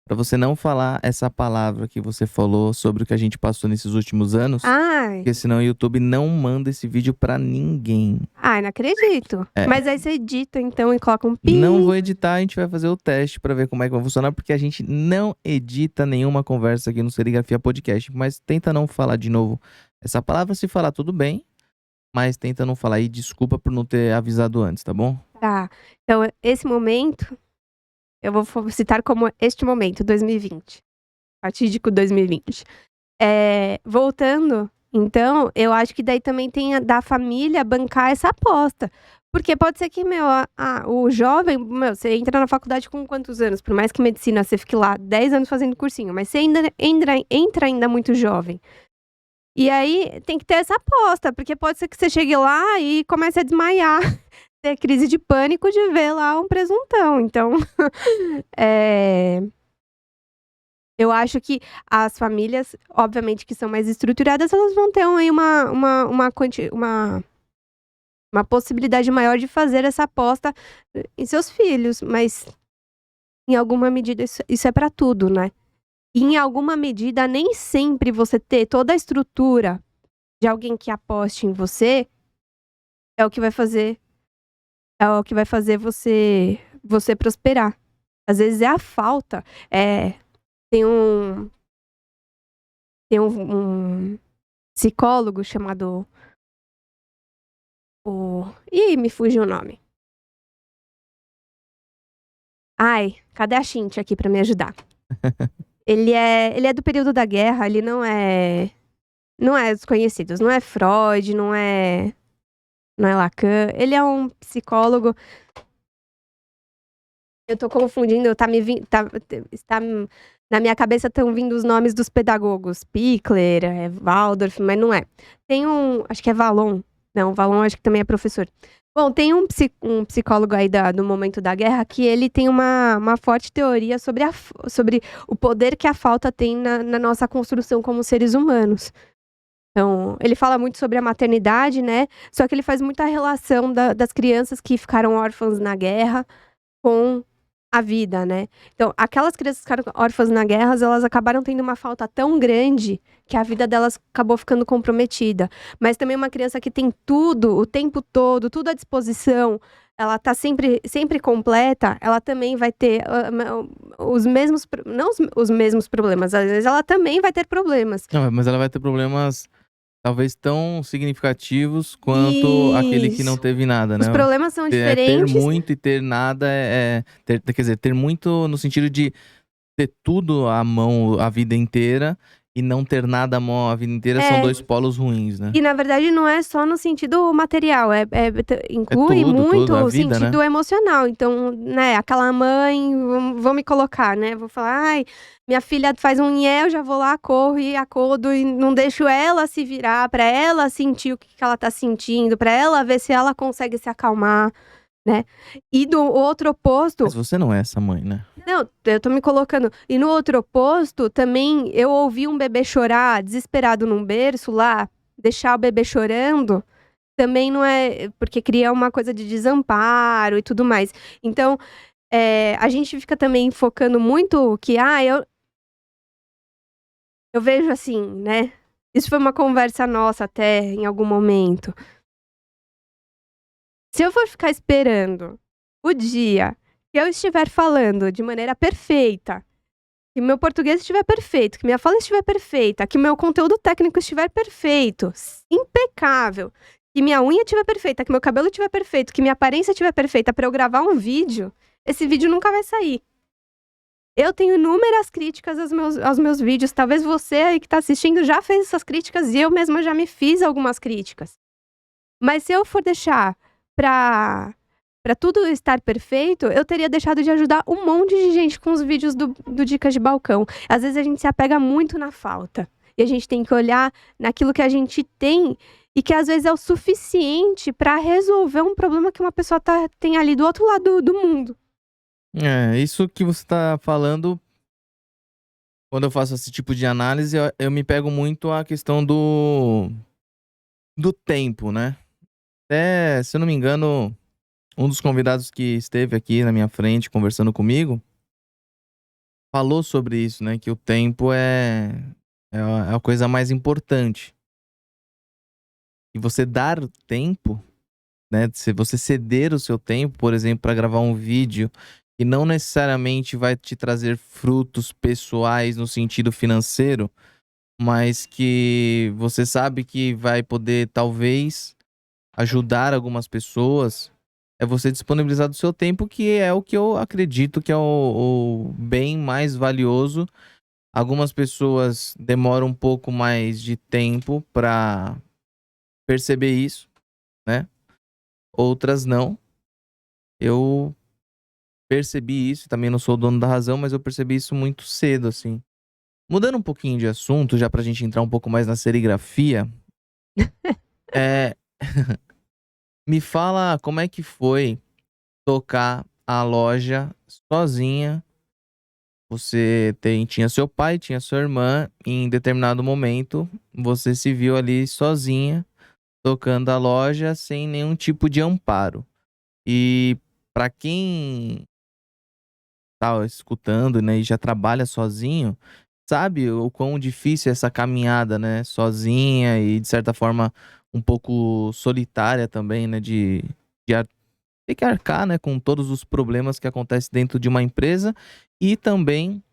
Pra você não falar essa palavra que você falou sobre o que a gente passou nesses últimos anos, ai, porque senão o YouTube não manda esse vídeo pra ninguém. não acredito. É. Mas aí você edita então e coloca um pi. Não vou editar, a gente vai fazer o teste pra ver como é que vai funcionar, porque a gente não edita nenhuma conversa aqui no Serigrafia Podcast. Mas tenta não falar de novo essa palavra. Se falar, tudo bem, mas tenta não falar. E desculpa por não ter avisado antes, tá bom? Tá. Então, esse momento, eu vou citar como este momento, 2020. Fatídico 2020. Voltando, então, eu acho que daí também tem da família bancar essa aposta. Porque pode ser que, o jovem, você entra na faculdade com quantos anos? Por mais que medicina você fique lá 10 anos fazendo cursinho, mas você ainda entra ainda muito jovem. E aí tem que ter essa aposta, porque pode ser que você chegue lá e comece a desmaiar, ter crise de pânico de ver lá um presuntão. Então, eu acho que as famílias, obviamente, que são mais estruturadas, elas vão ter aí uma possibilidade maior de fazer essa aposta em seus filhos, mas em alguma medida isso é para tudo, né? E em alguma medida, nem sempre você ter toda a estrutura de alguém que aposte em você é o que vai fazer você prosperar. Às vezes é a falta. Tem um psicólogo chamado me fugiu o nome. Ai, cadê a Cintia aqui pra me ajudar? Ele é do período da guerra, ele não é desconhecido, não é Freud, não é Lacan, ele é um psicólogo. Eu tô confundindo, está na minha cabeça estão vindo os nomes dos pedagogos, Pickler, Waldorf, mas não é. Tem acho que é Vallon. Não, Vallon acho que também é professor. Bom, tem um psicólogo aí do momento da guerra que ele tem uma forte teoria sobre o poder que a falta tem na nossa construção como seres humanos. Então, ele fala muito sobre a maternidade, né? Só que ele faz muita relação das crianças que ficaram órfãs na guerra com a vida, né? Então, aquelas crianças que ficaram órfãs na guerra, elas acabaram tendo uma falta tão grande que a vida delas acabou ficando comprometida. Mas também uma criança que tem tudo, o tempo todo, tudo à disposição, ela tá sempre completa, ela também vai ter os mesmos, não os mesmos problemas, às vezes ela também vai ter problemas. Não, mas ela vai ter problemas talvez tão significativos quanto aquele que não Isso. teve nada, Os né? problemas são Ter diferentes. muito e ter nada quer dizer, ter muito no sentido de ter tudo à mão a vida inteira e não ter nada à mão a vida inteira são dois polos ruins, né? E na verdade não é só no sentido material, inclui muito tudo, a o vida, sentido né? emocional. Então, né, aquela mãe, vou me colocar, né? Vou falar, ai, minha filha faz um nhé, eu já vou lá, corro e acordo e não deixo ela se virar, pra ela sentir o que ela tá sentindo, pra ela ver se ela consegue se acalmar, né? E do outro oposto. Mas você não é essa mãe, né? Não, eu tô me colocando. E no outro oposto, também, eu ouvi um bebê chorar desesperado num berço lá, deixar o bebê chorando, também não é. Porque cria uma coisa de desamparo e tudo mais. Então, a gente fica também focando muito que, eu vejo assim, né? Isso foi uma conversa nossa até em algum momento. Se eu for ficar esperando o dia que eu estiver falando de maneira perfeita, que meu português estiver perfeito, que minha fala estiver perfeita, que meu conteúdo técnico estiver perfeito, impecável, que minha unha estiver perfeita, que meu cabelo estiver perfeito, que minha aparência estiver perfeita pra eu gravar um vídeo, esse vídeo nunca vai sair. Eu tenho inúmeras críticas aos meus vídeos. Talvez você aí que tá assistindo já fez essas críticas e eu mesma já me fiz algumas críticas. Mas se eu for deixar pra tudo estar perfeito, eu teria deixado de ajudar um monte de gente com os vídeos do Dicas de Balcão. Às vezes a gente se apega muito na falta. E a gente tem que olhar naquilo que a gente tem e que às vezes é o suficiente pra resolver um problema que uma pessoa tem ali do outro lado do mundo. Isso que você tá falando, quando eu faço esse tipo de análise, eu me pego muito a questão do tempo, né? Até, se eu não me engano, um dos convidados que esteve aqui na minha frente conversando comigo falou sobre isso, né? Que o tempo é a coisa mais importante. E você dar tempo, né? Se você ceder o seu tempo, por exemplo, para gravar um vídeo que não necessariamente vai te trazer frutos pessoais no sentido financeiro, mas que você sabe que vai poder talvez ajudar algumas pessoas, é você disponibilizar do seu tempo, que é o que eu acredito que é o bem mais valioso. Algumas pessoas demoram um pouco mais de tempo para perceber isso, né? Outras não. Eu percebi isso, também não sou o dono da razão, mas eu percebi isso muito cedo, assim. Mudando um pouquinho de assunto, já pra gente entrar um pouco mais na serigrafia, é... me fala como é que foi tocar a loja sozinha. Você tinha seu pai, tinha sua irmã, e em determinado momento você se viu ali sozinha, tocando a loja sem nenhum tipo de amparo. E pra quem tá escutando, né, e já trabalha sozinho, sabe o quão difícil é essa caminhada, né, sozinha e de certa forma um pouco solitária também, né, de ter que arcar, né, com todos os problemas que acontecem dentro de uma empresa e também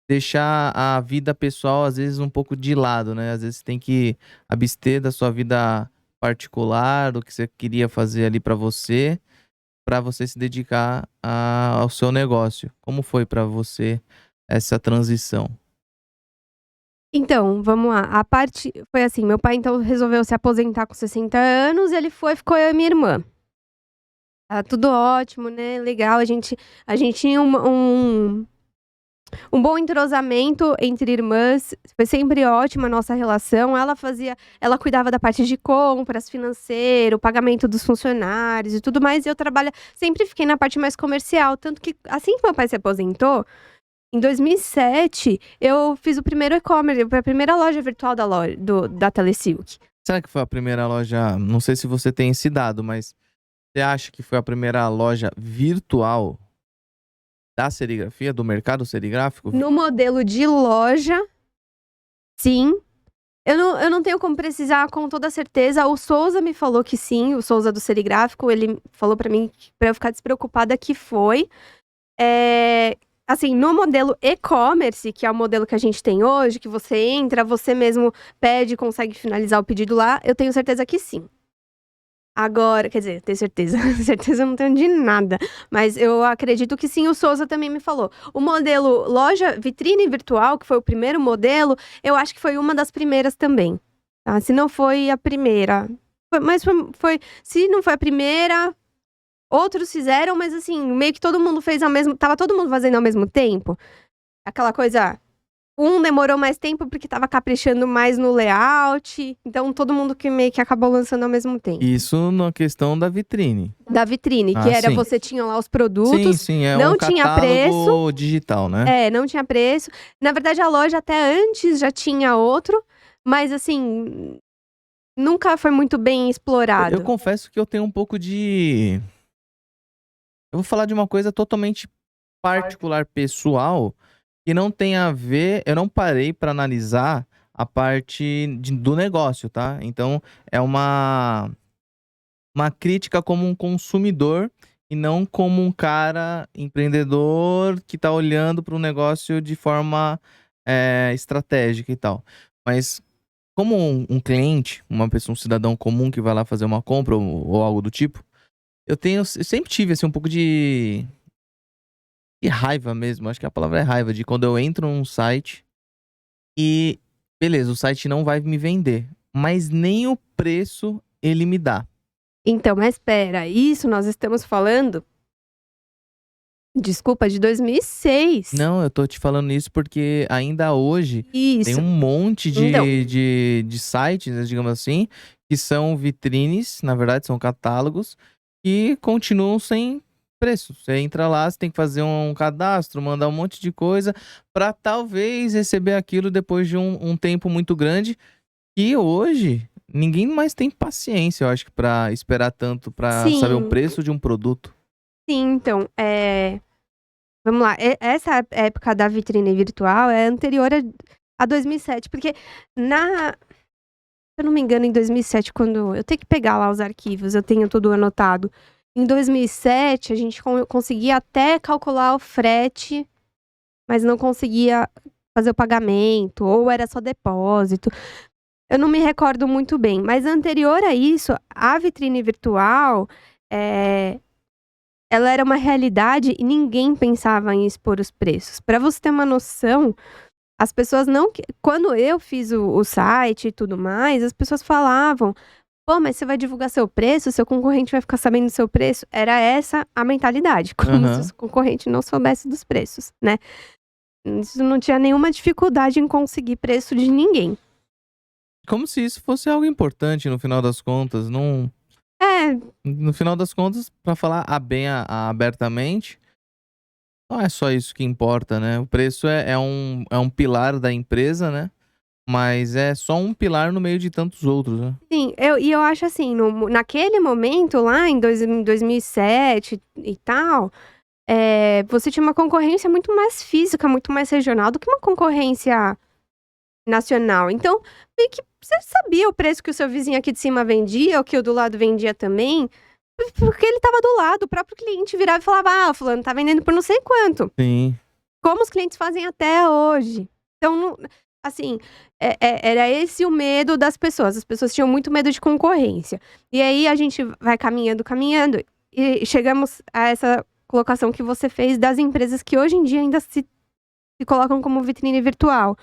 deixar a vida pessoal às vezes um pouco de lado, né? Às vezes você tem que abster da sua vida particular, do que você queria fazer ali para você se dedicar ao seu negócio. Como foi para você essa transição? Então, vamos lá. A parte foi assim, meu pai então resolveu se aposentar com 60 anos, ele ficou eu e minha irmã. Tá tudo ótimo, né, legal, a gente tinha um bom entrosamento entre irmãs, foi sempre ótima a nossa relação. Ela cuidava da parte de compras, financeiro, pagamento dos funcionários e tudo mais, e eu sempre fiquei na parte mais comercial, tanto que assim que meu pai se aposentou, em 2007, eu fiz o primeiro e-commerce, a primeira loja virtual da Telesilk. Será que foi a primeira loja, não sei se você tem esse dado, mas você acha que foi a primeira loja virtual? da serigrafia, do mercado serigráfico? No modelo de loja, sim. Eu não tenho como precisar com toda certeza. O Souza me falou que sim, o Souza do Serigráfico, ele falou pra mim, pra eu ficar despreocupada, que foi. Assim, no modelo e-commerce, que é o modelo que a gente tem hoje, que você entra, você mesmo pede, consegue finalizar o pedido lá, eu tenho certeza que sim. Agora, quer dizer, tenho certeza. Certeza eu não tenho de nada. Mas eu acredito que sim, o Souza também me falou. O modelo loja vitrine virtual, que foi o primeiro modelo, eu acho que foi uma das primeiras também. Tá? Se não foi a primeira. Se não foi a primeira, outros fizeram, mas assim, meio que todo mundo fez ao mesmo. Tava todo mundo fazendo ao mesmo tempo. Aquela coisa. Um demorou mais tempo porque tava caprichando mais no layout. Então, todo mundo que meio que acabou lançando ao mesmo tempo. Isso na questão da vitrine. Da vitrine, que era, sim. você tinha lá os produtos. Sim, é não um tinha catálogo preço. digital, né? Não tinha preço. Na verdade, a loja até antes já tinha outro. Mas, assim, nunca foi muito bem explorado. Eu confesso que eu tenho um pouco de... Eu vou falar de uma coisa totalmente particular, pessoal, que não tem a ver... Eu não parei pra analisar a parte do negócio, tá? Então, é uma crítica como um consumidor e não como um cara empreendedor que tá olhando para o negócio de forma estratégica e tal. Mas como um cliente, uma pessoa, um cidadão comum que vai lá fazer uma compra ou algo do tipo, eu sempre tive assim, um pouco de raiva mesmo, acho que a palavra é raiva, de quando eu entro num site e, beleza, o site não vai me vender, mas nem o preço ele me dá. Então, mas espera, isso nós estamos falando... Desculpa, de 2006. Não, eu tô te falando isso porque ainda hoje Isso. tem um monte Então. de sites, né, digamos assim, que são vitrines, na verdade são catálogos, que continuam sem preço. Você entra lá, você tem que fazer um cadastro, mandar um monte de coisa pra talvez receber aquilo depois de um tempo muito grande. E hoje ninguém mais tem paciência, eu acho que pra esperar tanto pra saber o Sim. preço de um produto. Sim, então, vamos lá. Essa época da vitrine virtual é anterior a 2007, porque se eu não me engano, em 2007, quando eu tenho que pegar lá os arquivos, eu tenho tudo anotado. Em 2007, a gente conseguia até calcular o frete, mas não conseguia fazer o pagamento, ou era só depósito. Eu não me recordo muito bem, mas anterior a isso, a vitrine virtual, ela era uma realidade e ninguém pensava em expor os preços. Para você ter uma noção, as pessoas não... Quando eu fiz o site e tudo mais, as pessoas falavam: pô, mas você vai divulgar seu preço? Seu concorrente vai ficar sabendo do seu preço? Era essa a mentalidade, como se o concorrente não soubesse dos preços, né? Isso não tinha nenhuma dificuldade em conseguir preço de ninguém. Como se isso fosse algo importante no final das contas, não... No final das contas, pra falar abertamente, não é só isso que importa, né? O preço é um pilar da empresa, né? Mas é só um pilar no meio de tantos outros, né? Sim, eu acho assim, naquele momento lá em 2007 e tal, você tinha uma concorrência muito mais física, muito mais regional do que uma concorrência nacional. Então, meio que você sabia o preço que o seu vizinho aqui de cima vendia, ou que o do lado vendia também, porque ele tava do lado. O próprio cliente virava e falava: fulano tá vendendo por não sei quanto. Sim. Como os clientes fazem até hoje. Então, assim, era esse o medo das pessoas. As pessoas tinham muito medo de concorrência. E aí, a gente vai caminhando, e chegamos a essa colocação que você fez das empresas que hoje em dia ainda se colocam como vitrine virtual.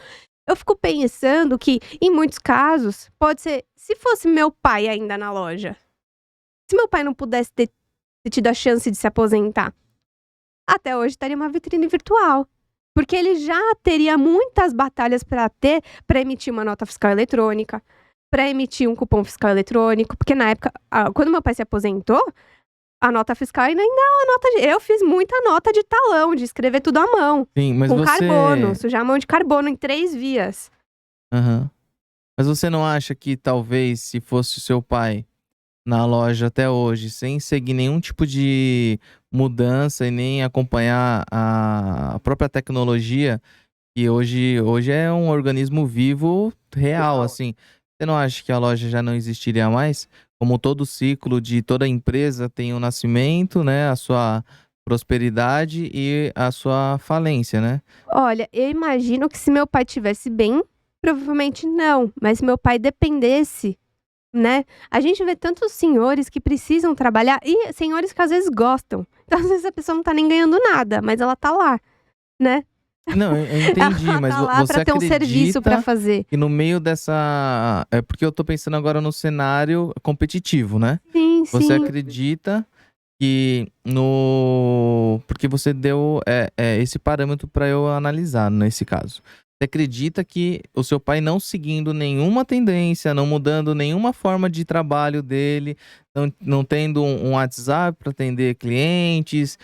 Eu fico pensando que, em muitos casos, pode ser... Se fosse meu pai ainda na loja, se meu pai não pudesse ter tido a chance de se aposentar, até hoje estaria uma vitrine virtual. Porque ele já teria muitas batalhas para emitir uma nota fiscal eletrônica, para emitir um cupom fiscal eletrônico. Porque na época, quando meu pai se aposentou, a nota fiscal ainda é uma nota eu fiz muita nota de talão, de escrever tudo à mão. Sim, mas com carbono, sujar a mão de carbono em 3 vias. Mas você não acha que talvez, se fosse seu pai na loja até hoje, sem seguir nenhum tipo de mudança e nem acompanhar a própria tecnologia, que hoje é um organismo vivo real, assim. Você não acha que a loja já não existiria mais? Como todo ciclo de toda empresa tem um nascimento, né, a sua prosperidade e a sua falência, né? Olha, eu imagino que se meu pai tivesse bem, provavelmente não, mas se meu pai dependesse, né? A gente vê tantos senhores que precisam trabalhar e senhores que às vezes gostam. Então, às vezes a pessoa não tá nem ganhando nada, mas ela tá lá, né? Não, eu entendi, Ela mas tá lá você pra ter um serviço pra acredita fazer. que no meio dessa. É porque eu tô pensando agora no cenário competitivo, né? Sim, Você sim. acredita que no. Porque você deu esse parâmetro para eu analisar nesse caso. Você acredita que o seu pai não seguindo nenhuma tendência, não mudando nenhuma forma de trabalho dele, não tendo um WhatsApp para atender clientes,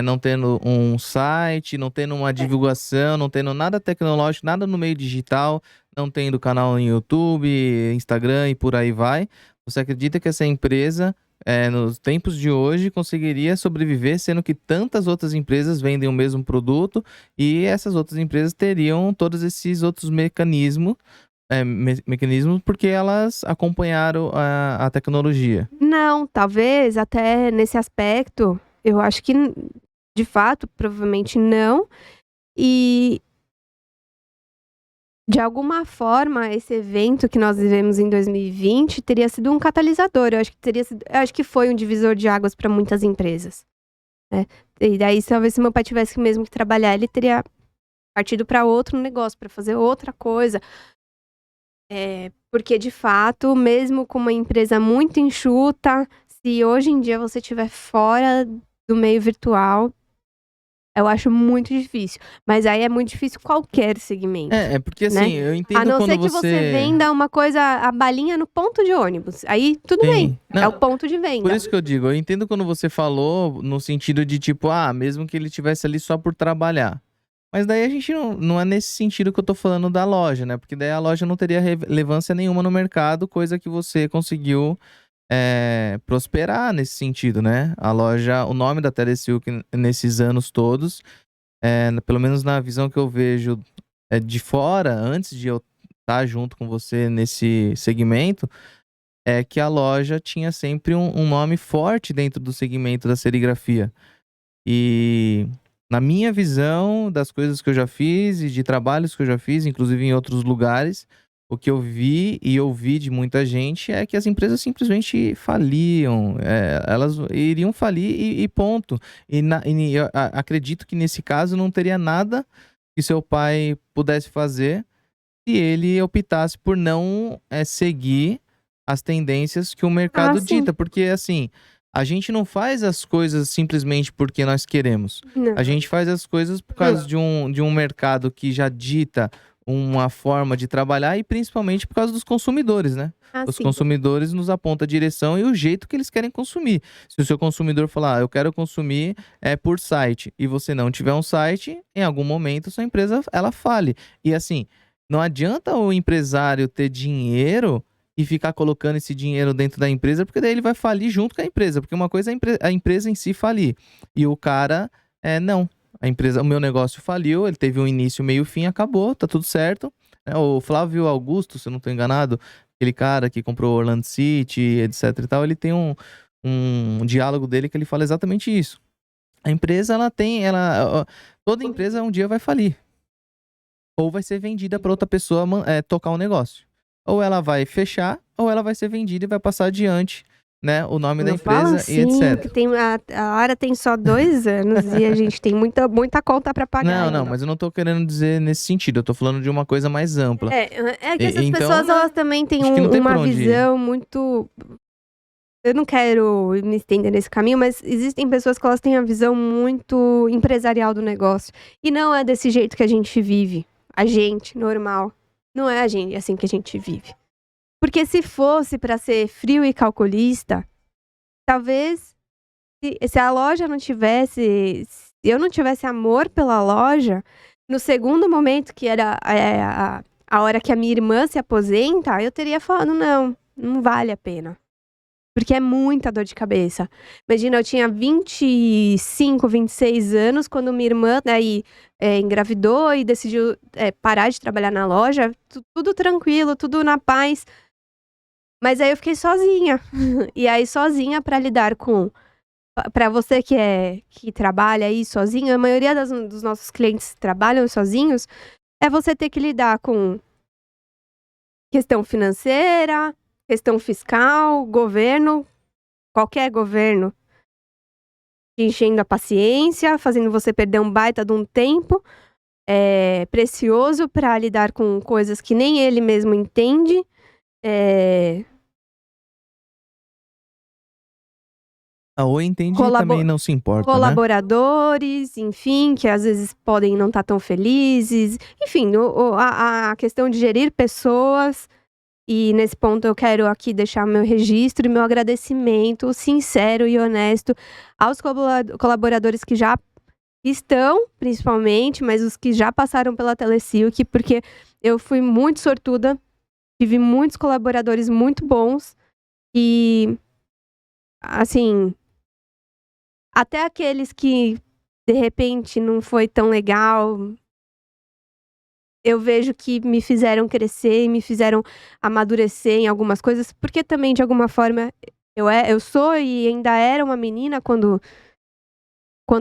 não tendo um site, não tendo uma divulgação, não tendo nada tecnológico, nada no meio digital, não tendo canal no YouTube, Instagram e por aí vai. Você acredita que essa empresa nos tempos de hoje conseguiria sobreviver, sendo que tantas outras empresas vendem o mesmo produto e essas outras empresas teriam todos esses outros mecanismos porque elas acompanharam a tecnologia. Não, talvez até nesse aspecto, eu acho que de fato, provavelmente não. E de alguma forma, esse evento que nós vivemos em 2020 teria sido um catalisador. Eu acho que foi um divisor de águas para muitas empresas, né? E daí, talvez se meu pai tivesse mesmo que trabalhar, ele teria partido para outro negócio, para fazer outra coisa. Porque de fato, mesmo com uma empresa muito enxuta, se hoje em dia você estiver fora do meio virtual, eu acho muito difícil. Mas aí é muito difícil qualquer segmento, Porque né? assim, eu A entendo não quando ser que você venda uma coisa, a balinha no ponto de ônibus. Aí tudo bem, Sim. é o Não, ponto de por venda. isso que eu digo, eu entendo quando você falou no sentido de tipo, mesmo que ele estivesse ali só por trabalhar. Mas daí a gente não é nesse sentido que eu tô falando da loja, né? Porque daí a loja não teria relevância nenhuma no mercado, coisa que você conseguiu prosperar nesse sentido, né? A loja, o nome da Telesilk nesses anos todos, pelo menos na visão que eu vejo de fora, antes de eu estar junto com você nesse segmento, é que a loja tinha sempre um nome forte dentro do segmento da serigrafia. E na minha visão das coisas que eu já fiz e de trabalhos que eu já fiz, inclusive em outros lugares, o que eu vi e ouvi de muita gente é que as empresas simplesmente faliam, elas iriam falir e ponto. E eu acredito que nesse caso não teria nada que seu pai pudesse fazer se ele optasse por não seguir as tendências que o mercado Sim. dita. Porque, assim, a gente não faz as coisas simplesmente porque nós queremos. Não. A gente faz as coisas por causa de um mercado que já dita uma forma de trabalhar e principalmente por causa dos consumidores, né? Os Sim. consumidores nos apontam a direção e o jeito que eles querem consumir. Se o seu consumidor falar, eu quero consumir por site, e você não tiver um site, em algum momento sua empresa ela fale. E assim, não adianta o empresário ter dinheiro e ficar colocando esse dinheiro dentro da empresa, porque daí ele vai falir junto com a empresa. Porque uma coisa é a empresa em si falir. E o cara, não. O meu negócio faliu, ele teve um início, meio, fim, acabou, tá tudo certo. O Flávio Augusto, se eu não tô enganado, aquele cara que comprou Orlando City, etc e tal, ele tem um diálogo dele que ele fala exatamente isso. A empresa, toda empresa um dia vai falir. Ou vai ser vendida para outra pessoa tocar o negócio. Ou ela vai fechar, ou ela vai ser vendida e vai passar adiante, né, o nome da Não fala empresa e assim, etc. que a Ara tem só 2 anos e a gente tem muita conta pra pagar Não, ainda. mas eu não tô querendo dizer nesse sentido, eu tô falando de uma coisa mais ampla. É que essas Então, pessoas, elas também têm acho que não tem uma pra onde ir. visão muito... Eu não quero me estender nesse caminho, mas existem pessoas que elas têm a visão muito empresarial do negócio. E não é desse jeito que a gente vive. A gente, normal. Não é assim que a gente vive. Porque se fosse pra ser frio e calculista, talvez se a loja não tivesse... Se eu não tivesse amor pela loja, no segundo momento, que era a hora que a minha irmã se aposenta, eu teria falado, não vale a pena. Porque é muita dor de cabeça. Imagina, eu tinha 25, 26 anos quando minha irmã daí engravidou e decidiu parar de trabalhar na loja. Tudo tranquilo, tudo na paz. Mas aí eu fiquei sozinha. E aí sozinha pra lidar com... Pra você que trabalha aí sozinho, a maioria dos nossos clientes trabalham sozinhos, é você ter que lidar com questão financeira, questão fiscal, governo, qualquer governo, te enchendo a paciência, fazendo você perder um baita de um tempo precioso para lidar com coisas que nem ele mesmo entende. Ou entende e também não se importa, né? Colaboradores, enfim, que às vezes podem não estar tão felizes. Enfim, a questão de gerir pessoas. E nesse ponto eu quero aqui deixar meu registro e meu agradecimento sincero e honesto aos colaboradores que já estão, principalmente, mas os que já passaram pela Telecilk, porque eu fui muito sortuda, tive muitos colaboradores muito bons e, assim, até aqueles que de repente não foi tão legal, eu vejo que me fizeram crescer e me fizeram amadurecer em algumas coisas, porque também, de alguma forma, eu sou e ainda era uma menina quando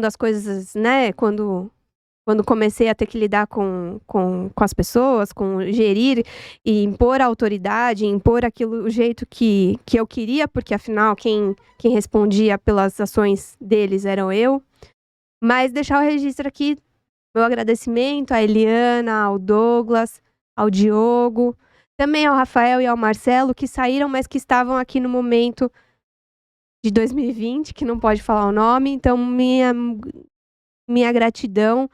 as coisas, né, quando comecei a ter que lidar com as pessoas, com gerir e impor a autoridade, impor aquilo, o jeito que eu queria, porque afinal quem respondia pelas ações deles era eu. Mas deixar o registro aqui, meu agradecimento à Eliana, ao Douglas, ao Diogo, também ao Rafael e ao Marcelo, que saíram, mas que estavam aqui no momento de 2020, que não pode falar o nome. Então, minha gratidão,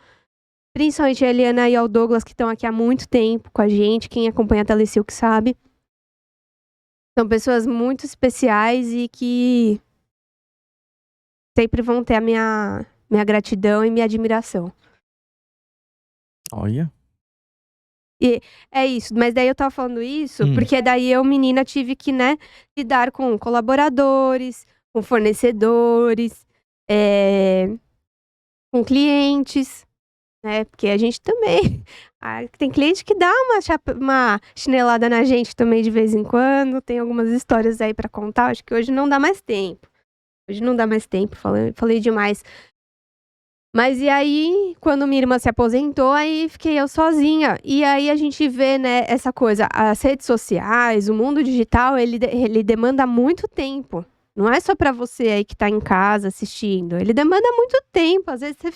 principalmente a Eliana e ao Douglas, que estão aqui há muito tempo com a gente. Quem acompanha a Telecilk sabe. São pessoas muito especiais e que sempre vão ter a minha gratidão e minha admiração. Olha. E é isso, mas daí eu tava falando isso, porque daí eu, menina, tive que, né, lidar com colaboradores, com fornecedores, com clientes, né, porque a gente também... tem cliente que dá uma chinelada na gente também de vez em quando, tem algumas histórias aí pra contar, acho que hoje não dá mais tempo. Falei demais. Mas e aí, quando minha irmã se aposentou, aí fiquei eu sozinha. E aí a gente vê, né, essa coisa, as redes sociais, o mundo digital, ele demanda muito tempo. Não é só pra você aí que tá em casa assistindo. Ele demanda muito tempo. Às vezes você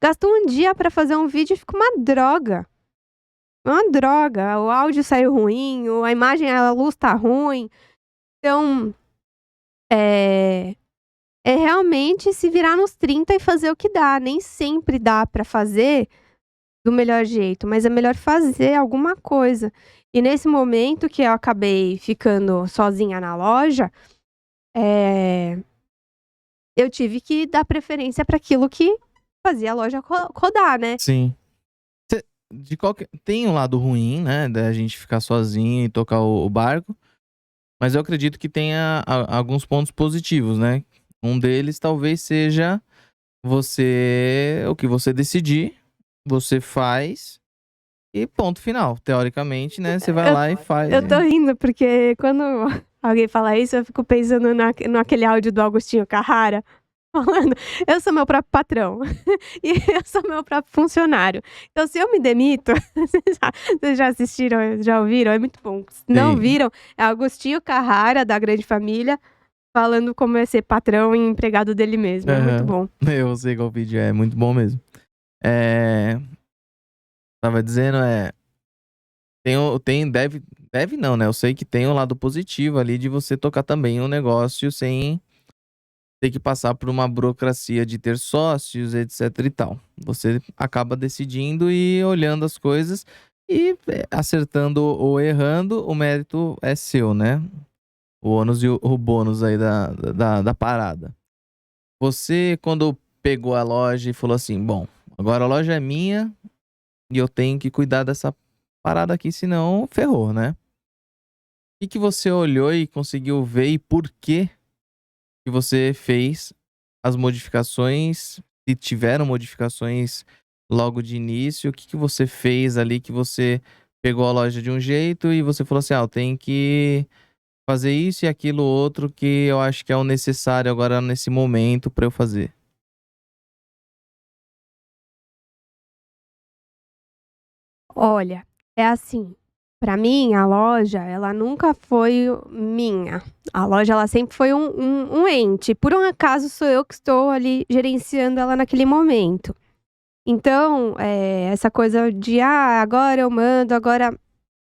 gasta um dia pra fazer um vídeo e fica uma droga. Uma droga. O áudio saiu ruim, a imagem, a luz tá ruim. Então, é realmente se virar nos 30 e fazer o que dá. Nem sempre dá pra fazer do melhor jeito, mas é melhor fazer alguma coisa. E nesse momento que eu acabei ficando sozinha na loja, eu tive que dar preferência para aquilo que fazia a loja rodar, né? Sim. Tem um lado ruim, né, da gente ficar sozinho e tocar o barco, mas eu acredito que tenha alguns pontos positivos, né? Um deles talvez seja o que você decidir, você faz e ponto final. Teoricamente, né, você vai lá e faz. Eu tô rindo porque quando alguém fala isso, eu fico pensando naquele áudio do Agostinho Carrara, falando, eu sou meu próprio patrão e eu sou meu próprio funcionário. Então, se eu me demito, vocês já assistiram, já ouviram? É muito bom. Se não viram, é Agostinho Carrara, da Grande Família, falando como é ser patrão e empregado dele mesmo. É muito bom. Eu sei qual vídeo é muito bom mesmo. Tava dizendo, deve não, né? Eu sei que tem um lado positivo ali de você tocar também um negócio sem ter que passar por uma burocracia de ter sócios, etc e tal. Você acaba decidindo e olhando as coisas e acertando ou errando, o mérito é seu, né? O ônus e o bônus aí da parada. Você, quando pegou a loja e falou assim, bom, agora a loja é minha e eu tenho que cuidar dessa parada aqui, senão ferrou, né? O que você olhou e conseguiu ver e por que que você fez as modificações, se tiveram modificações logo de início, o que você fez ali que você pegou a loja de um jeito e você falou assim: "Ah, eu tenho que fazer isso e aquilo outro que eu acho que é o necessário agora nesse momento pra eu fazer"? Olha, é assim, pra mim a loja ela nunca foi minha. A loja ela sempre foi um ente, por um acaso sou eu que estou ali gerenciando ela naquele momento. Então, essa coisa de: "Ah, agora eu mando, agora"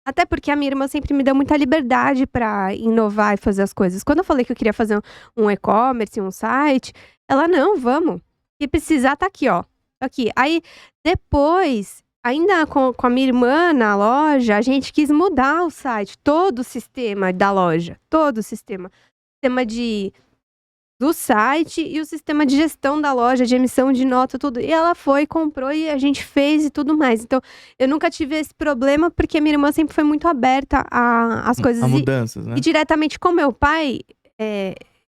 até porque a minha irmã sempre me deu muita liberdade pra inovar e fazer as coisas. Quando eu falei que eu queria fazer um e-commerce, um site, ela: "Não, vamos, se precisar tá aqui ó, tá aqui". Aí depois, ainda com a minha irmã na loja, a gente quis mudar o site, todo o sistema da loja, todo o sistema. Sistema do site e o sistema de gestão da loja, de emissão de nota, tudo. E ela foi, comprou e a gente fez e tudo mais. Então, eu nunca tive esse problema, porque minha irmã sempre foi muito aberta às coisas. A mudanças, E né? diretamente com meu pai,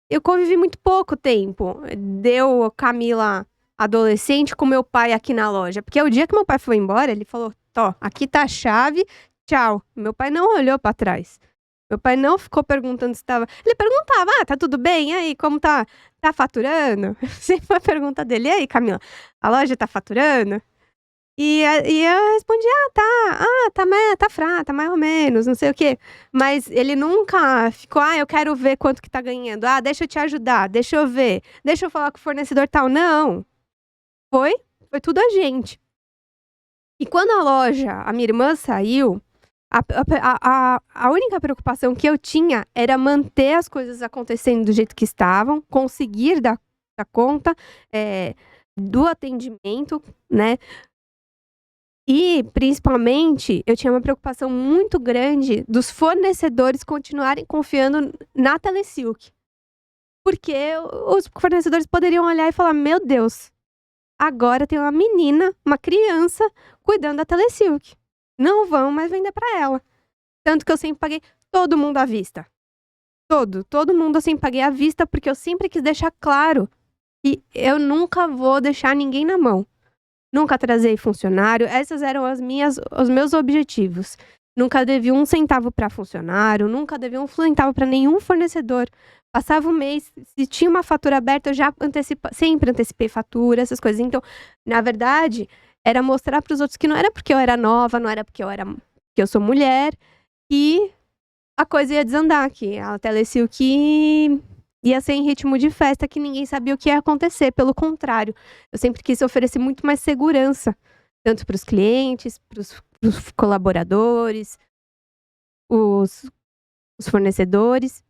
eu convivi muito pouco tempo. Deu Camila adolescente com meu pai aqui na loja. Porque o dia que meu pai foi embora, ele falou: "Tó, aqui tá a chave, tchau". Meu pai não olhou pra trás. Meu pai não ficou perguntando se estava. Ele perguntava: "Ah, tá tudo bem? E aí, como tá? Tá faturando?" Sempre foi a pergunta dele: "E aí, Camila, a loja tá faturando?" E eu respondia: "Ah, tá. Ah, tá mais ou menos, não sei o quê". Mas ele nunca ficou: "Ah, eu quero ver quanto que tá ganhando. Ah, deixa eu te ajudar, deixa eu ver, deixa eu falar com o fornecedor tal". Não, foi foi tudo a gente. E quando a minha irmã saiu, a única preocupação que eu tinha era manter as coisas acontecendo do jeito que estavam, conseguir dar conta, do atendimento, né. E, principalmente, eu tinha uma preocupação muito grande dos fornecedores continuarem confiando na Telesilk, porque os fornecedores poderiam olhar e falar: "Meu Deus, agora tem uma menina, uma criança cuidando da Telesilk, não vão mais vender para ela". Tanto que eu sempre paguei todo mundo à vista. Todo mundo eu sempre paguei à vista, porque eu sempre quis deixar claro que eu nunca vou deixar ninguém na mão. Nunca atrasei funcionário, essas eram os meus objetivos. Nunca devi um centavo para funcionário, nunca devi um centavo para nenhum fornecedor. Passava o mês, se tinha uma fatura aberta, eu já sempre antecipei fatura, essas coisas. Então, na verdade, era mostrar para os outros que não era porque eu era nova, não era porque eu sou mulher, que a coisa ia desandar, que a Telesilk ia ser em ritmo de festa, que ninguém sabia o que ia acontecer. Pelo contrário, eu sempre quis oferecer muito mais segurança, tanto para os clientes, para os colaboradores, os fornecedores.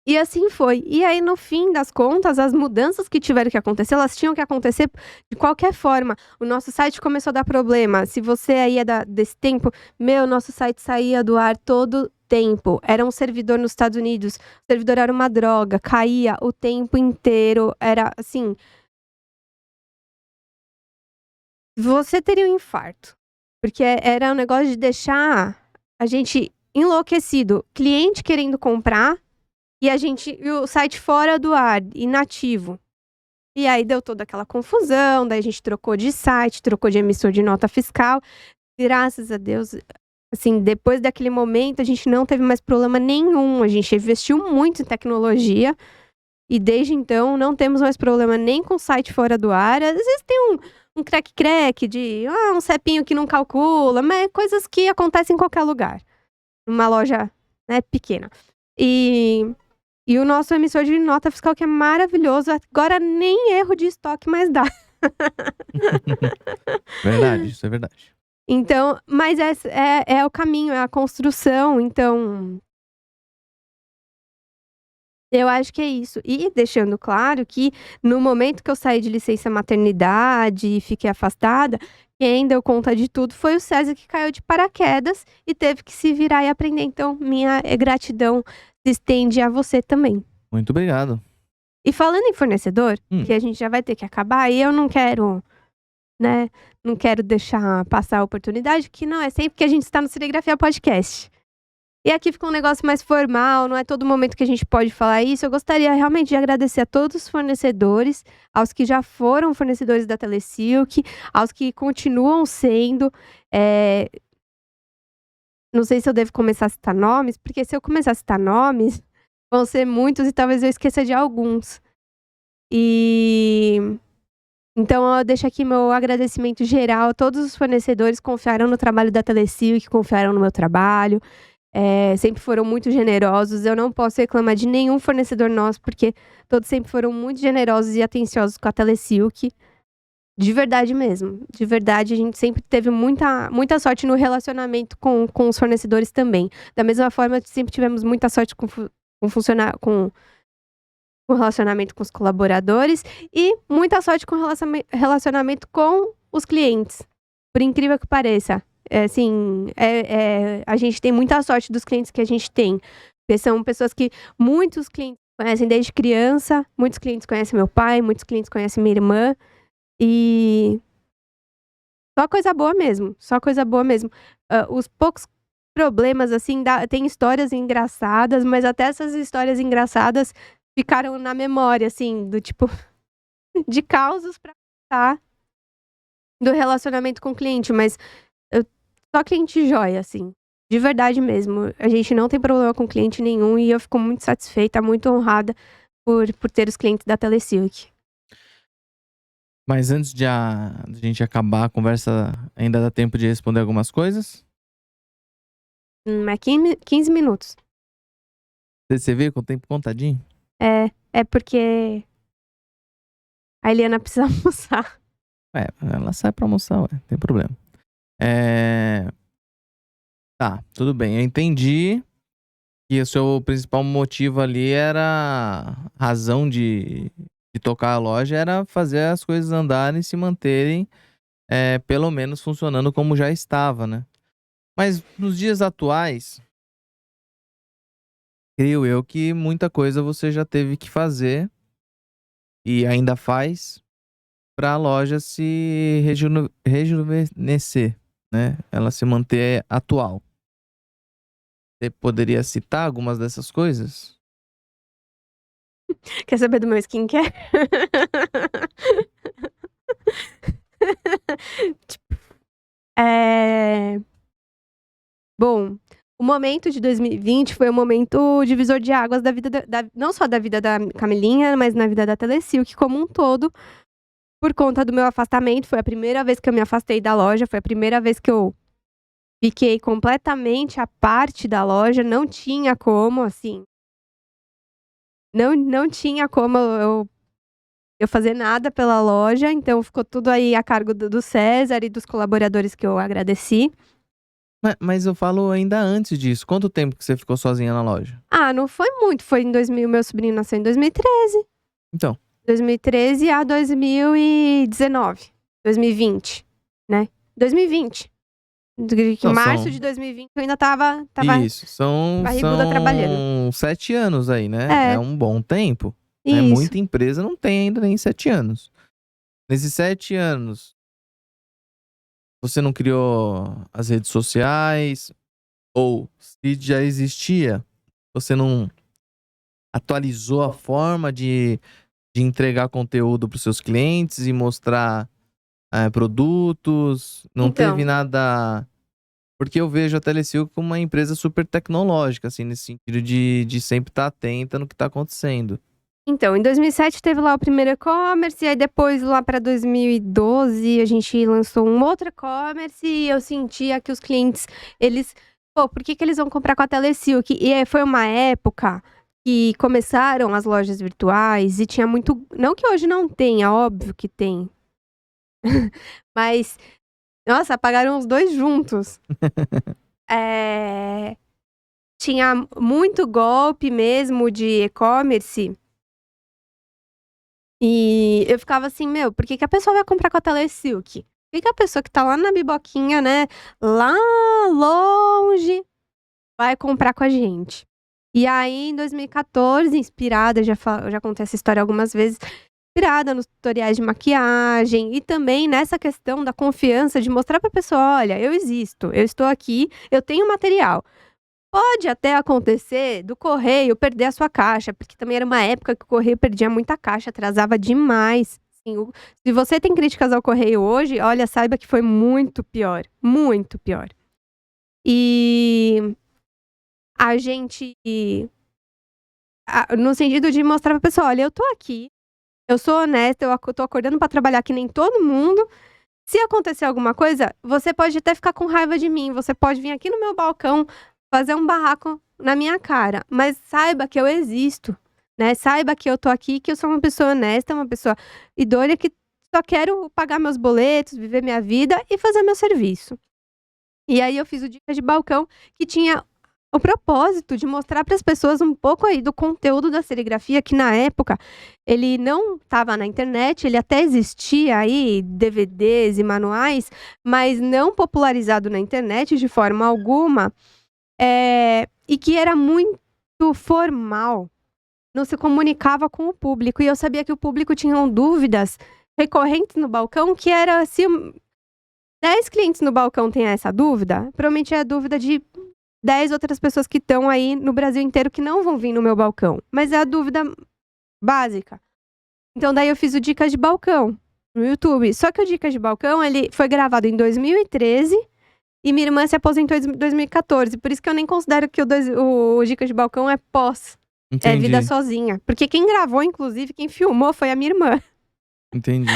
E assim foi. E aí, no fim das contas, as mudanças que tiveram que acontecer, elas tinham que acontecer de qualquer forma. O nosso site começou a dar problema. Se você aí é desse tempo, nosso site saía do ar todo tempo. Era um servidor nos Estados Unidos, o servidor era uma droga, caía o tempo inteiro. Era assim, você teria um infarto. Porque era um negócio de deixar a gente enlouquecido. Cliente querendo comprar. E o site fora do ar, inativo. E aí deu toda aquela confusão, daí a gente trocou de site, trocou de emissor de nota fiscal. Graças a Deus, assim, depois daquele momento a gente não teve mais problema nenhum, a gente investiu muito em tecnologia, e desde então não temos mais problema nem com o site fora do ar. Às vezes tem um crack de, um cepinho que não calcula, mas coisas que acontecem em qualquer lugar, numa loja, né, pequena. E o nosso emissor de nota fiscal, que é maravilhoso, agora nem erro de estoque mais dá. Verdade, isso é verdade. Então, mas é o caminho, é a construção, então eu acho que é isso. E deixando claro que no momento que eu saí de licença maternidade e fiquei afastada, quem deu conta de tudo foi o César, que caiu de paraquedas e teve que se virar e aprender. Então, minha gratidão se estende a você também. Muito obrigado. E falando em fornecedor, que a gente já vai ter que acabar, e eu não quero, né, não quero deixar passar a oportunidade, que não é sempre que a gente está no Serigrafia Podcast. E aqui fica um negócio mais formal, não é todo momento que a gente pode falar isso. Eu gostaria realmente de agradecer a todos os fornecedores, aos que já foram fornecedores da Telesilk, aos que continuam sendo. Não sei se eu devo começar a citar nomes, porque se eu começar a citar nomes, vão ser muitos e talvez eu esqueça de alguns. Então eu deixo aqui meu agradecimento geral a todos os fornecedores que confiaram no trabalho da Telesilk, que confiaram no meu trabalho. Sempre foram muito generosos. Eu não posso reclamar de nenhum fornecedor nosso, porque todos sempre foram muito generosos e atenciosos com a Telesilk. De verdade mesmo. De verdade, a gente sempre teve muita sorte no relacionamento com os fornecedores também. Da mesma forma, sempre tivemos muita sorte com o relacionamento com os colaboradores e muita sorte com o relacionamento com os clientes. Por incrível que pareça. A gente tem muita sorte dos clientes que a gente tem. Porque são pessoas que muitos clientes conhecem desde criança, muitos clientes conhecem meu pai, muitos clientes conhecem minha irmã. E só coisa boa mesmo, só coisa boa mesmo. Os poucos problemas, assim, tem histórias engraçadas, mas até essas histórias engraçadas ficaram na memória, assim, do tipo, de causos pra contar do relacionamento com o cliente, mas só cliente jóia, assim, de verdade mesmo. A gente não tem problema com cliente nenhum e eu fico muito satisfeita, muito honrada por ter os clientes da Telesilk. Mas antes de a gente acabar a conversa, ainda dá tempo de responder algumas coisas? É 15 minutos. Você veio com o tempo contadinho? É porque a Eliana precisa almoçar. Ela sai pra almoçar, não tem problema. Tá, tudo bem. Eu entendi que o seu principal motivo ali era a razão de tocar a loja, era fazer as coisas andarem e se manterem, pelo menos funcionando como já estava, né? Mas nos dias atuais, creio eu que muita coisa você já teve que fazer e ainda faz para a loja se rejuvenescer, né? Ela se manter atual. Você poderia citar algumas dessas coisas? Quer saber do meu skincare? Bom, o momento de 2020 foi um momento divisor de águas da vida não só da vida da Camilinha, mas na vida da Telesilk como um todo, por conta do meu afastamento. Foi a primeira vez que eu me afastei da loja, foi a primeira vez que eu fiquei completamente à parte da loja, não tinha como, assim, não tinha como eu fazer nada pela loja, então ficou tudo aí a cargo do César e dos colaboradores que eu agradeci. Mas eu falo ainda antes disso. Quanto tempo que você ficou sozinha na loja? Não foi muito, foi em 2000, meu sobrinho nasceu em 2013. Então. 2013 a 2019, 2020, né? 2020. Em março de 2020 eu ainda tava Isso, são barriguda trabalhando. 7 anos aí, né? É um bom tempo. Isso. Muita empresa não tem ainda nem 7 anos. Nesses 7 anos, você não criou as redes sociais? Ou, se já existia, você não atualizou a forma de entregar conteúdo para os seus clientes e mostrar produtos? Não teve nada... Porque eu vejo a Telesilk como uma empresa super tecnológica, assim, nesse sentido de sempre estar atenta no que está acontecendo. Então, em 2007 teve lá o primeiro e-commerce, e aí depois, lá para 2012, a gente lançou um outro e-commerce, e eu sentia que os clientes, eles... por que eles vão comprar com a Telesilk? E foi uma época que começaram as lojas virtuais, e tinha muito... Não que hoje não tenha, óbvio que tem. Mas, nossa, apagaram os dois juntos. Tinha muito golpe mesmo de e-commerce. E eu ficava assim, por que a pessoa vai comprar com a Telesilk? Por que a pessoa que tá lá na biboquinha, né, lá longe, vai comprar com a gente? E aí, em 2014, inspirada, eu já contei essa história algumas vezes, inspirada nos tutoriais de maquiagem e também nessa questão da confiança de mostrar pra pessoa, olha, eu existo, eu estou aqui, eu tenho material. Pode até acontecer do correio perder a sua caixa, porque também era uma época que o correio perdia muita caixa, atrasava demais. Assim, se você tem críticas ao correio hoje, olha, saiba que foi muito pior. Muito pior. E a gente... no sentido de mostrar pra pessoa, olha, eu tô aqui, eu sou honesta, eu tô acordando pra trabalhar que nem todo mundo. Se acontecer alguma coisa, você pode até ficar com raiva de mim, você pode vir aqui no meu balcão fazer um barraco na minha cara, mas saiba que eu existo, né? Saiba que eu tô aqui, que eu sou uma pessoa honesta, uma pessoa idônea, que só quero pagar meus boletos, viver minha vida e fazer meu serviço. E aí eu fiz o Dicas de Balcão, que tinha o propósito de mostrar para as pessoas um pouco aí do conteúdo da serigrafia, que na época ele não estava na internet, ele até existia aí, DVDs e manuais, mas não popularizado na internet de forma alguma, e que era muito formal, não se comunicava com o público, e eu sabia que o público tinha dúvidas recorrentes no balcão, que era se 10 clientes no balcão têm essa dúvida, provavelmente é a dúvida de 10 outras pessoas que estão aí no Brasil inteiro que não vão vir no meu balcão. Mas é a dúvida básica. Então daí eu fiz o Dicas de Balcão no YouTube. Só que o Dicas de Balcão, ele foi gravado em 2013 e minha irmã se aposentou em 2014. Por isso que eu nem considero que o Dicas de Balcão é pós. Entendi. É vida sozinha. Porque quem gravou, inclusive, quem filmou foi a minha irmã. Entendi.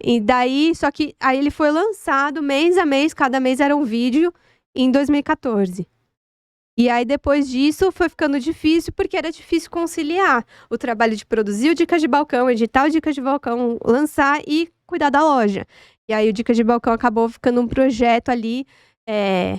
E daí, só que aí ele foi lançado mês a mês, cada mês era um vídeo, em 2014. E aí, depois disso, foi ficando difícil, porque era difícil conciliar o trabalho de produzir o Dicas de Balcão, editar o Dicas de Balcão, lançar e cuidar da loja. E aí, o Dicas de Balcão acabou ficando um projeto ali, e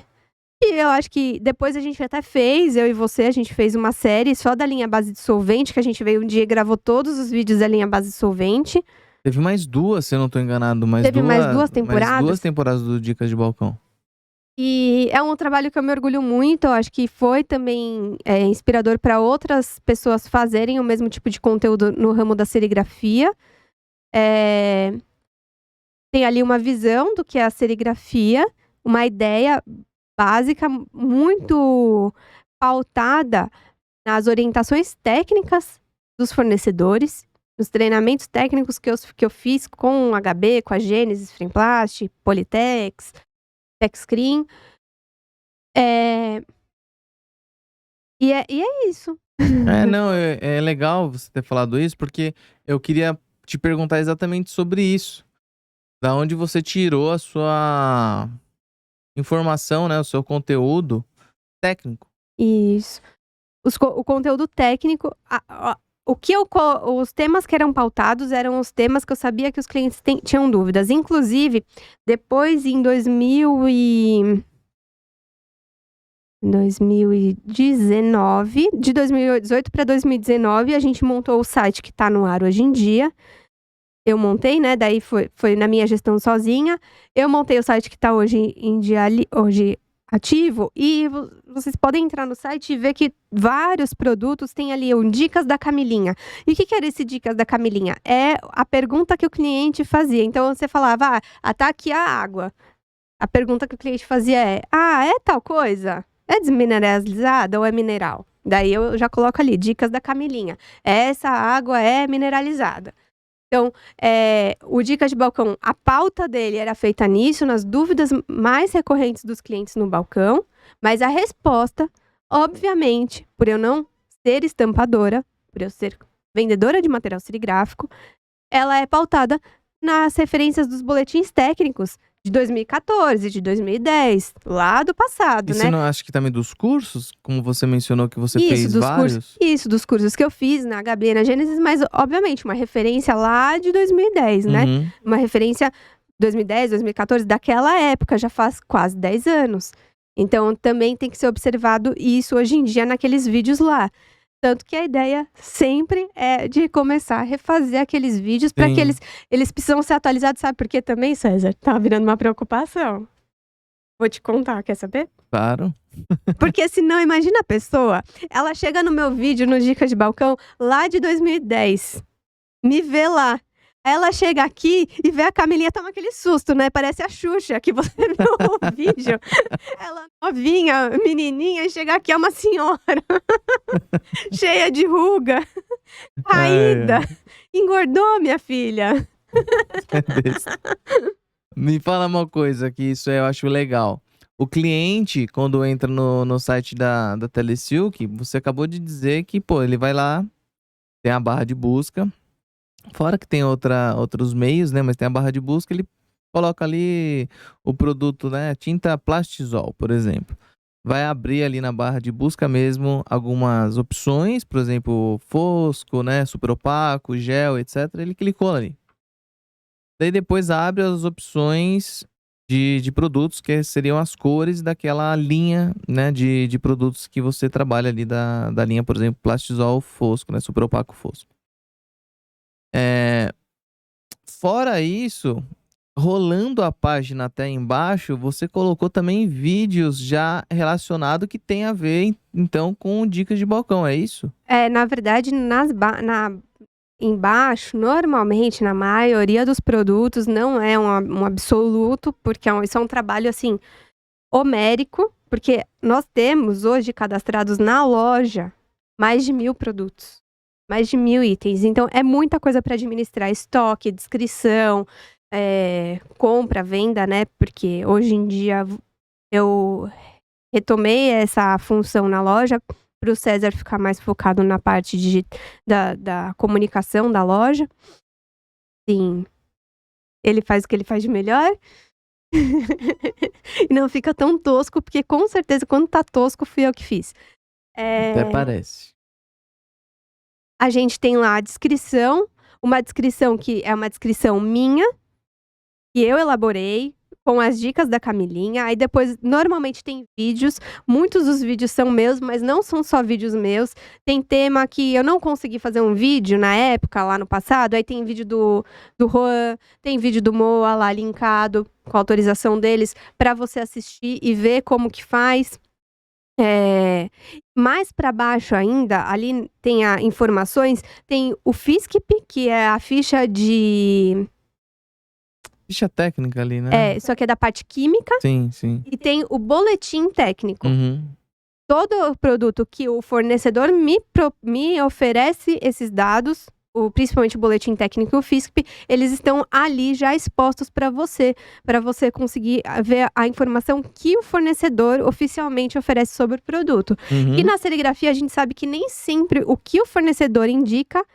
eu acho que depois a gente até fez, eu e você, a gente fez uma série só da linha base de solvente, que a gente veio um dia e gravou todos os vídeos da linha base de solvente. Teve mais duas, se eu não tô enganado. Teve mais duas temporadas? Mais 2 temporadas do Dicas de Balcão. E é um trabalho que eu me orgulho muito, eu acho que foi também inspirador para outras pessoas fazerem o mesmo tipo de conteúdo no ramo da serigrafia. Tem ali uma visão do que é a serigrafia, uma ideia básica muito pautada nas orientações técnicas dos fornecedores, nos treinamentos técnicos que eu fiz com a HB, com a Gênesis, Framplast, Politex, TechScreen. E é isso. Não, é legal você ter falado isso, porque eu queria te perguntar exatamente sobre isso. Da onde você tirou a sua informação, né? O seu conteúdo técnico. Isso. O conteúdo técnico, os temas que eram pautados eram os temas que eu sabia que os clientes tinham dúvidas. Inclusive, depois em 2019, de 2018 para 2019, a gente montou o site que está no ar hoje em dia. Eu montei, né? Daí foi na minha gestão sozinha. Eu montei o site que está hoje em dia hoje ativo, e vocês podem entrar no site e ver que vários produtos têm ali Dicas da Camilinha. E o que era esse Dicas da Camilinha? É a pergunta que o cliente fazia. Então você falava, tá aqui a água. A pergunta que o cliente fazia é tal coisa? É desmineralizada ou é mineral? Daí eu já coloco ali, Dicas da Camilinha. Essa água é mineralizada. Então, o Dicas de Balcão, a pauta dele era feita nisso, nas dúvidas mais recorrentes dos clientes no balcão, mas a resposta, obviamente, por eu não ser estampadora, por eu ser vendedora de material serigráfico, ela é pautada nas referências dos boletins técnicos de 2014, de 2010, lá do passado, E né? você não acha que também dos cursos, como você mencionou que você fez vários? Dos cursos que eu fiz na HB, na Gênesis, mas obviamente uma referência lá de 2010, né? Uma referência 2010, 2014, daquela época, já faz quase 10 anos. Então também tem que ser observado isso hoje em dia naqueles vídeos lá. Tanto que a ideia sempre é de começar a refazer aqueles vídeos para que eles precisam ser atualizados, sabe por quê também, César? Tá virando uma preocupação. Vou te contar, quer saber? Claro. Porque senão, imagina a pessoa, ela chega no meu vídeo, no Dicas de Balcão, lá de 2010. Me vê lá. Ela chega aqui e vê a Camilinha, toma aquele susto, né? Parece a Xuxa, que você viu o vídeo. Ela novinha, menininha, chega aqui, é uma senhora. Cheia de ruga. Caída. Engordou, minha filha. Me fala uma coisa que isso eu acho legal. O cliente, quando entra no site da Telesilk, você acabou de dizer que, pô, ele vai lá, tem a barra de busca. Fora que tem outros meios, né? Mas tem a barra de busca, ele coloca ali o produto, né? Tinta Plastisol, por exemplo. Vai abrir ali na barra de busca mesmo algumas opções, por exemplo, fosco, né? Super opaco, gel, etc. Ele clicou ali. Daí depois abre as opções de produtos, que seriam as cores daquela linha, né? De produtos que você trabalha ali da linha, por exemplo, Plastisol fosco, né? Super opaco fosco. Fora isso, rolando a página até embaixo, você colocou também vídeos já relacionados que tem a ver, então, com dicas de balcão, é isso? Na verdade, embaixo, normalmente, na maioria dos produtos, não é um absoluto, porque isso é um trabalho, assim, homérico, porque nós temos hoje cadastrados na loja mais de 1.000 produtos, mais de 1.000 itens. Então, é muita coisa para administrar: estoque, descrição, compra, venda, né? Porque hoje em dia eu retomei essa função na loja para o César ficar mais focado na parte da comunicação da loja. Sim, ele faz o que ele faz de melhor. E não fica tão tosco, porque com certeza quando tá tosco fui eu que fiz. Até parece. A gente tem lá a descrição, uma descrição que é uma descrição minha, que eu elaborei, com as dicas da Camilinha. Aí depois, normalmente tem vídeos, muitos dos vídeos são meus, mas não são só vídeos meus. Tem tema que eu não consegui fazer um vídeo na época, lá no passado. Aí tem vídeo do Juan, tem vídeo do Moa lá linkado, com a autorização deles, para você assistir e ver como que faz. Mais para baixo ainda, ali tem informações, tem o FISCP, que é a ficha de... Ficha técnica ali, né? Isso aqui é da parte química. Sim, sim. E tem o boletim técnico. Uhum. Todo produto que o fornecedor me oferece esses dados, principalmente o boletim técnico e o FISCP, eles estão ali já expostos para você conseguir ver a informação que o fornecedor oficialmente oferece sobre o produto. Uhum. E na serigrafia a gente sabe que nem sempre o que o fornecedor indica,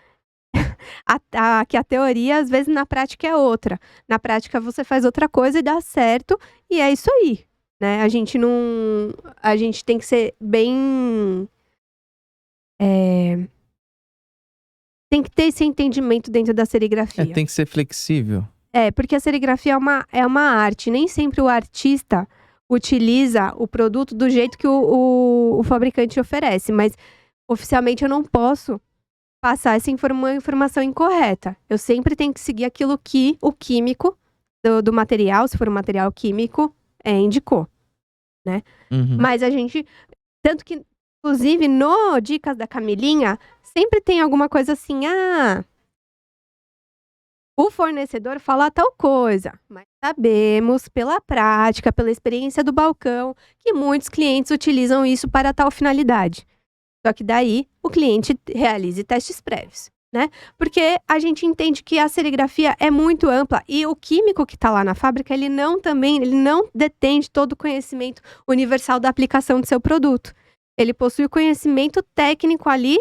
que a teoria, às vezes, na prática é outra. Na prática você faz outra coisa e dá certo, e é isso aí, né? A gente tem que ser bem... Tem que ter esse entendimento dentro da serigrafia. Tem que ser flexível. Porque a serigrafia é uma arte. Nem sempre o artista utiliza o produto do jeito que o fabricante oferece. Mas, oficialmente, eu não posso passar essa informação incorreta. Eu sempre tenho que seguir aquilo que o químico do material, se for um material químico, indicou, né? Uhum. Mas a gente... Tanto que, inclusive, no Dicas da Camilinha, sempre tem alguma coisa assim, o fornecedor fala tal coisa, mas sabemos pela prática, pela experiência do balcão, que muitos clientes utilizam isso para tal finalidade. Só que daí o cliente realize testes prévios, né? Porque a gente entende que a serigrafia é muito ampla e o químico que está lá na fábrica, ele não detém todo o conhecimento universal da aplicação do seu produto. Ele possui o conhecimento técnico ali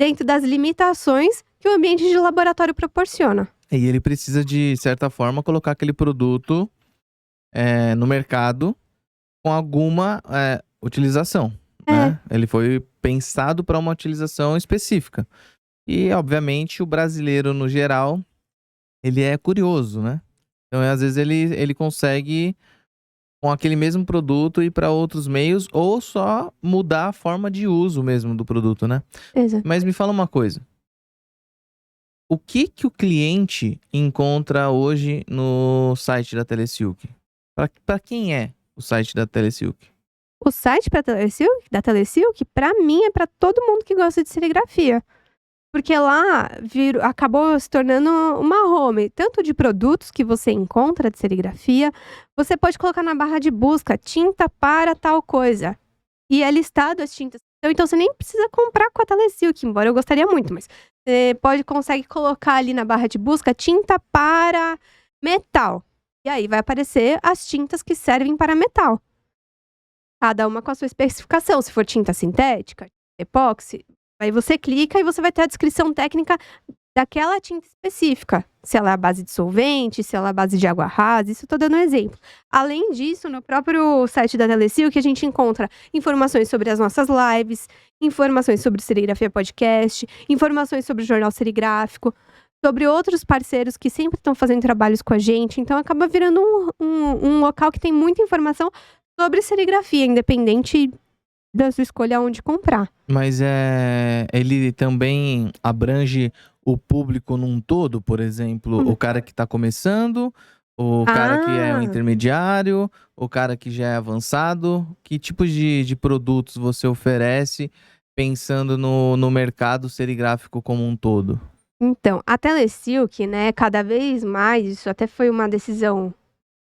dentro das limitações que o ambiente de laboratório proporciona. E ele precisa, de certa forma, colocar aquele produto no mercado com alguma utilização. Né? Ele foi pensado para uma utilização específica. E, obviamente, o brasileiro, no geral, ele é curioso, né? Então, às vezes, ele consegue, com aquele mesmo produto, ir para outros meios ou só mudar a forma de uso mesmo do produto, né? Exato. Mas me fala uma coisa. O que o cliente encontra hoje no site da Telesilk? Para quem é o site da Telesilk? O site da Telesilk, para mim, é para todo mundo que gosta de serigrafia. Porque lá acabou se tornando uma home, tanto de produtos que você encontra de serigrafia, você pode colocar na barra de busca tinta para tal coisa. E é listado as tintas. Então você nem precisa comprar com a Telesilk, embora eu gostaria muito, mas você consegue colocar ali na barra de busca tinta para metal. E aí vai aparecer as tintas que servem para metal. Cada uma com a sua especificação. Se for tinta sintética, epóxi, aí você clica e você vai ter a descrição técnica daquela tinta específica. Se ela é a base de solvente, se ela é a base de água rasa, isso eu tô dando um exemplo. Além disso, no próprio site da Telesilk, a gente encontra informações sobre as nossas lives, informações sobre o Serigrafia Podcast, informações sobre o Jornal Serigráfico, sobre outros parceiros que sempre estão fazendo trabalhos com a gente. Então, acaba virando um local que tem muita informação sobre serigrafia, independente da sua escolha onde comprar. Mas ele também abrange o público num todo, por exemplo, o cara que tá começando, o cara que é um intermediário, o cara que já é avançado. Que tipos de produtos você oferece pensando no mercado serigráfico como um todo? Então, a Telesilk, né, cada vez mais, isso até foi uma decisão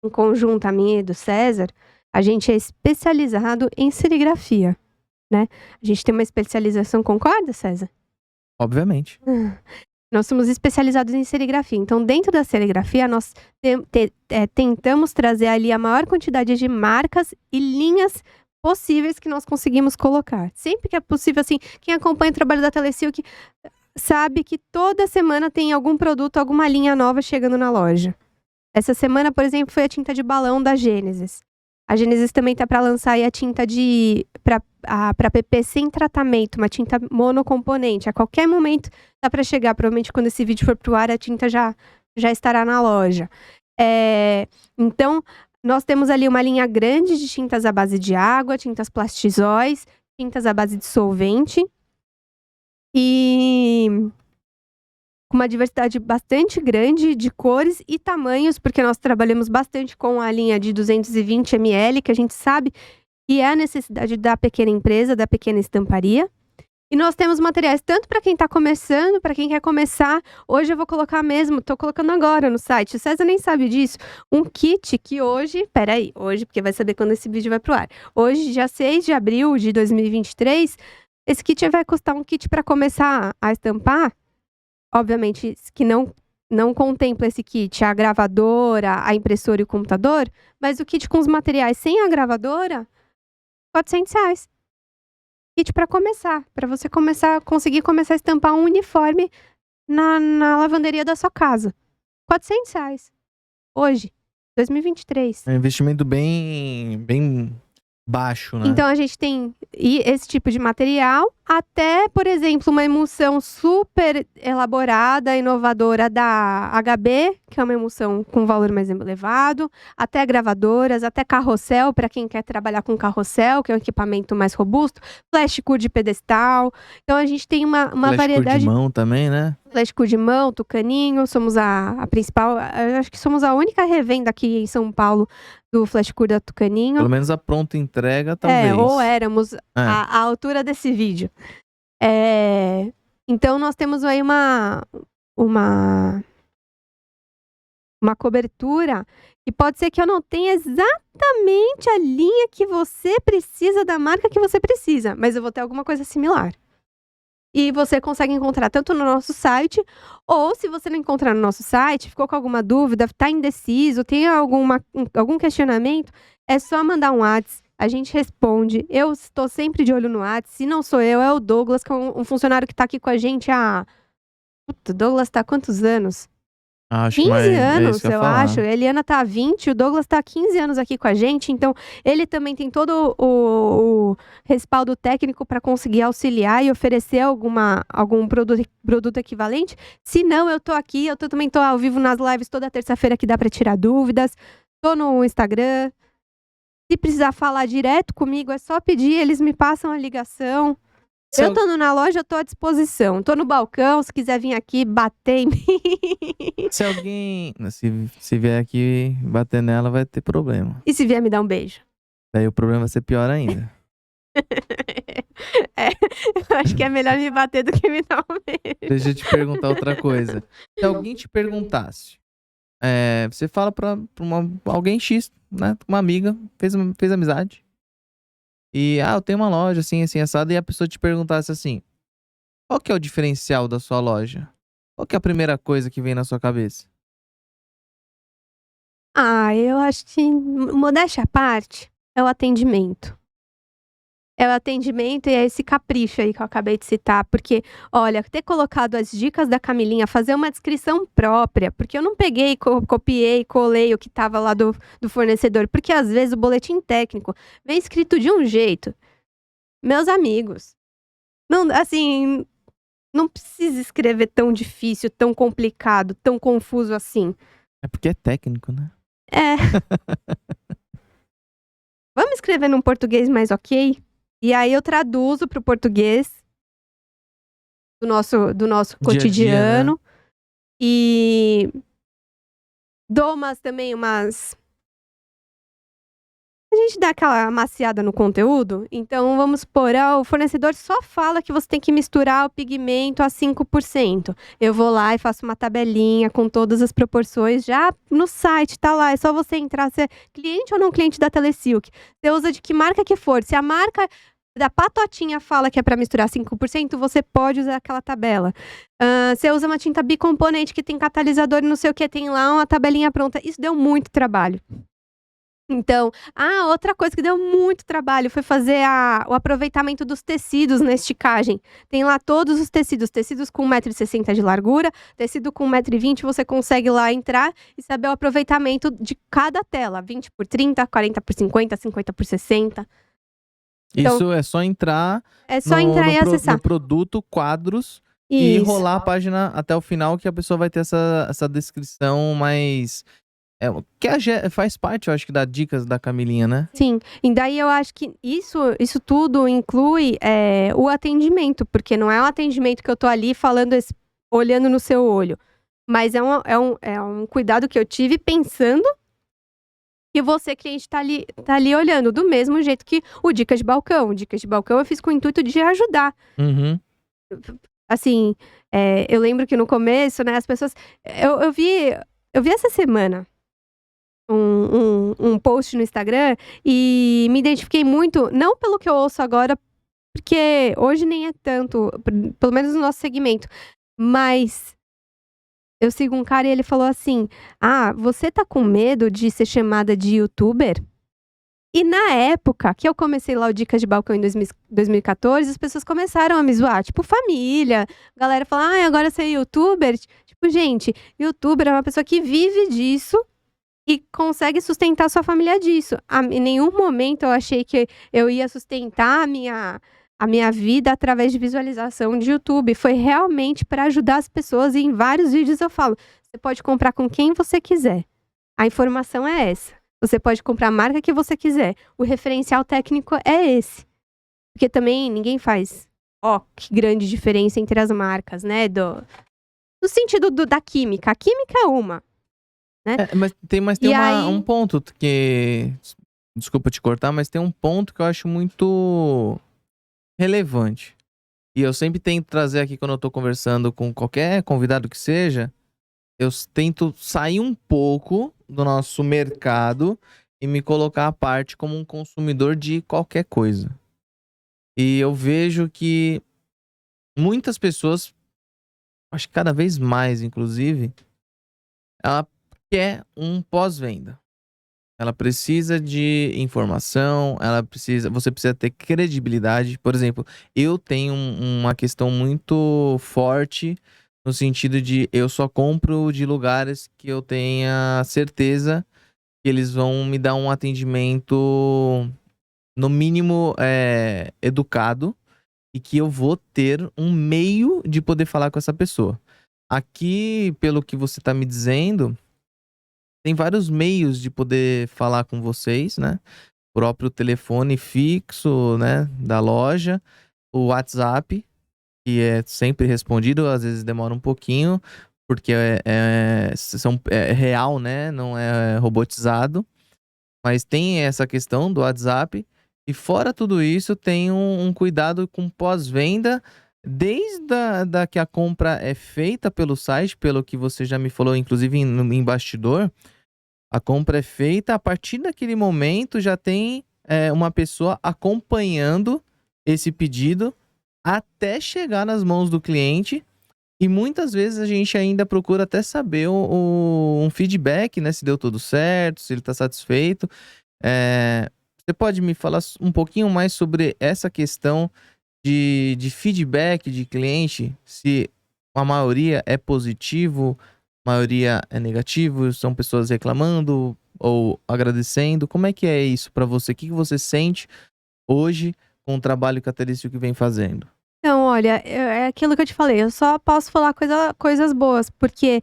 em conjunta minha e do César, a gente é especializado em serigrafia, né? A gente tem uma especialização, concorda, César? Obviamente. Nós somos especializados em serigrafia. Então, dentro da serigrafia, nós tentamos trazer ali a maior quantidade de marcas e linhas possíveis que nós conseguimos colocar. Sempre que é possível, assim, quem acompanha o trabalho da Telesilk sabe que toda semana tem algum produto, alguma linha nova chegando na loja. Essa semana, por exemplo, foi a tinta de balão da Gênesis. A Gênesis também tá para lançar aí a tinta para PP sem tratamento, uma tinta monocomponente. A qualquer momento dá para chegar, provavelmente quando esse vídeo for pro ar, a tinta já estará na loja. Então, nós temos ali uma linha grande de tintas à base de água, tintas plastisóis, tintas à base de solvente. E com uma diversidade bastante grande de cores e tamanhos, porque nós trabalhamos bastante com a linha de 220 ml, que a gente sabe que é a necessidade da pequena empresa, da pequena estamparia. E nós temos materiais tanto para quem está começando, para quem quer começar. Hoje eu vou colocar mesmo, estou colocando agora no site, o César nem sabe disso, um kit que hoje, porque vai saber quando esse vídeo vai pro ar. Hoje, dia 6 de abril de 2023, esse kit vai custar um kit para começar a estampar. Obviamente que não contempla esse kit a gravadora, a impressora e o computador, mas o kit com os materiais sem a gravadora, R$400. Kit para começar, para você conseguir começar a estampar um uniforme na lavanderia da sua casa. R$400. Hoje, 2023. É um investimento bem baixo, né? Então a gente tem esse tipo de material, até, por exemplo, uma emulsão super elaborada, inovadora da HB, que é uma emulsão com valor mais elevado, até gravadoras, até carrossel, para quem quer trabalhar com carrossel, que é um equipamento mais robusto, flash cut de pedestal. Então a gente tem uma variedade. Flash cut de mão também, né? Flash cut de mão, Tucaninho, somos a principal, acho que somos a única revenda aqui em São Paulo do flash cut da Tucaninho. Pelo menos a pronta entrega, talvez. Ou éramos à altura desse vídeo. Então nós temos aí uma cobertura que pode ser que eu não tenha exatamente a linha que você precisa, da marca que você precisa, mas eu vou ter alguma coisa similar. E você consegue encontrar tanto no nosso site, ou se você não encontrar no nosso site, ficou com alguma dúvida, está indeciso, tem algum questionamento, é só mandar um WhatsApp, a gente responde. Eu estou sempre de olho no WhatsApp, se não sou eu, é o Douglas, que é um funcionário que está aqui com a gente há... Puta, o Douglas está há quantos anos? Acho 15 anos, eu falar. acho. A Eliana tá há 20, o Douglas tá há 15 anos aqui com a gente, então ele também tem todo o respaldo técnico para conseguir auxiliar e oferecer algum produto equivalente. Se não, eu tô aqui, também tô ao vivo nas lives toda terça-feira que dá para tirar dúvidas. Tô no Instagram. Se precisar falar direto comigo, é só pedir, eles me passam a ligação. Eu tô na loja, eu tô à disposição. Tô no balcão, se quiser vir aqui bater em mim. Se alguém... Se vier aqui bater nela, vai ter problema. E se vier me dar um beijo? Daí o problema vai ser pior ainda. É, eu acho que é melhor me bater do que me dar um beijo. Deixa eu te perguntar outra coisa. Se alguém te perguntasse, você fala pra alguém X, né? Uma amiga, fez amizade. E, eu tenho uma loja assim, assim, assado. E a pessoa te perguntasse assim: qual que é o diferencial da sua loja? Qual que é a primeira coisa que vem na sua cabeça? Eu acho que, modéstia à parte, é o atendimento. É o atendimento e é esse capricho aí que eu acabei de citar, porque, olha, ter colocado as dicas da Camilinha, fazer uma descrição própria, porque eu não peguei, copiei, colei o que estava lá do fornecedor, porque às vezes o boletim técnico vem escrito de um jeito. Meus amigos, não, assim, não precisa escrever tão difícil, tão complicado, tão confuso assim. É porque é técnico, né? É, vamos escrever num português mais ok? E aí eu traduzo para o português do nosso Dia a dia, né? cotidiano e dou também umas. A gente dá aquela amaciada no conteúdo, então vamos supor, o fornecedor só fala que você tem que misturar o pigmento a 5%. Eu vou lá e faço uma tabelinha com todas as proporções, já no site, tá lá, é só você entrar, se é cliente ou não cliente da Telesilk. Você usa de que marca que for, se a marca da Patotinha fala que é para misturar 5%, você pode usar aquela tabela. Você usa uma tinta bicomponente que tem catalisador e não sei o que, tem lá uma tabelinha pronta. Isso deu muito trabalho. Então, outra coisa que deu muito trabalho foi fazer o aproveitamento dos tecidos na esticagem. Tem lá todos os tecidos com 1,60 m de largura, tecido com 1,20 m, você consegue lá entrar e saber o aproveitamento de cada tela, 20 por 30, 40 por 50, 50 por 60. Então, Isso é só entrar é só entrar e acessar. no produto, quadros, e Isso. rolar a página até o final, que a pessoa vai ter essa descrição mais... faz parte, eu acho que, das dicas da Camilinha, né? Sim, e daí eu acho que isso tudo inclui o atendimento, porque não é um atendimento que eu tô ali falando, olhando no seu olho, mas é um cuidado que eu tive pensando que você, cliente, tá ali olhando, do mesmo jeito que o Dicas de Balcão. O Dicas de Balcão eu fiz com o intuito de ajudar. Uhum. Assim, eu lembro que no começo, né, as pessoas... Eu vi essa semana um post no Instagram e me identifiquei muito, não pelo que eu ouço agora, porque hoje nem é tanto, pelo menos no nosso segmento, mas eu sigo um cara e ele falou assim: você tá com medo de ser chamada de youtuber? E na época que eu comecei lá o Dicas de Balcão em 2014, as pessoas começaram a me zoar, tipo família, a galera fala, agora você é youtuber? Tipo, gente, youtuber é uma pessoa que vive disso e consegue sustentar sua família disso. Em nenhum momento eu achei que eu ia sustentar a minha vida através de visualização de YouTube. Foi realmente para ajudar as pessoas e em vários vídeos eu falo, você pode comprar com quem você quiser. A informação é essa. Você pode comprar a marca que você quiser. O referencial técnico é esse. Porque também ninguém faz, que grande diferença entre as marcas, né? No sentido da química. A química é uma. Né? Mas tem um ponto que... Desculpa te cortar, mas tem um ponto que eu acho muito relevante. E eu sempre tento trazer aqui quando eu tô conversando com qualquer convidado que seja. Eu tento sair um pouco do nosso mercado e me colocar à parte como um consumidor de qualquer coisa. E eu vejo que muitas pessoas, acho que cada vez mais, inclusive, ela quer um pós-venda. Ela precisa de informação, você precisa ter credibilidade. Por exemplo, eu tenho uma questão muito forte no sentido de eu só compro de lugares que eu tenha certeza que eles vão me dar um atendimento, no mínimo, educado, e que eu vou ter um meio de poder falar com essa pessoa. Aqui, pelo que você tá me dizendo, tem vários meios de poder falar com vocês, né? O próprio telefone fixo, né, da loja, o WhatsApp, que é sempre respondido, às vezes demora um pouquinho, porque é real, né? Não é robotizado. Mas tem essa questão do WhatsApp E fora tudo isso, tem um cuidado com pós-venda, desde que a compra é feita pelo site, pelo que você já me falou, inclusive em bastidor, a compra é feita, a partir daquele momento já tem uma pessoa acompanhando esse pedido até chegar nas mãos do cliente. E muitas vezes a gente ainda procura até saber um feedback, né? Se deu tudo certo, se ele está satisfeito. Você pode me falar um pouquinho mais sobre essa questão de feedback de cliente? Se a maioria é positivo, a maioria é negativo, são pessoas reclamando ou agradecendo? Como é que é isso para você? O que você sente hoje com o trabalho que a Telecil vem fazendo? Então, olha, é aquilo que eu te falei, eu só posso falar coisas boas, porque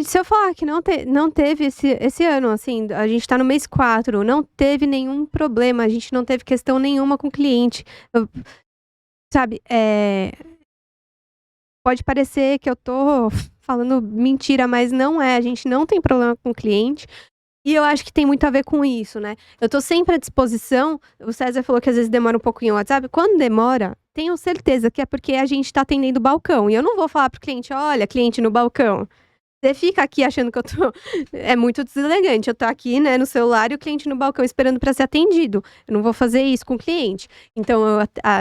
se eu falar que não teve esse ano, assim, a gente tá no mês 4, não teve nenhum problema, a gente não teve questão nenhuma com o cliente. Sabe, pode parecer que eu tô falando mentira, mas não é, a gente não tem problema com o cliente. E eu acho que tem muito a ver com isso, né? Eu tô sempre à disposição. O César falou que às vezes demora um pouquinho o WhatsApp. Quando demora, tenho certeza que é porque a gente tá atendendo o balcão. E eu não vou falar pro cliente, olha, cliente no balcão. Você fica aqui achando que eu tô... É muito deselegante. Eu tô aqui, né, no celular e o cliente no balcão esperando para ser atendido. Eu não vou fazer isso com o cliente. Então,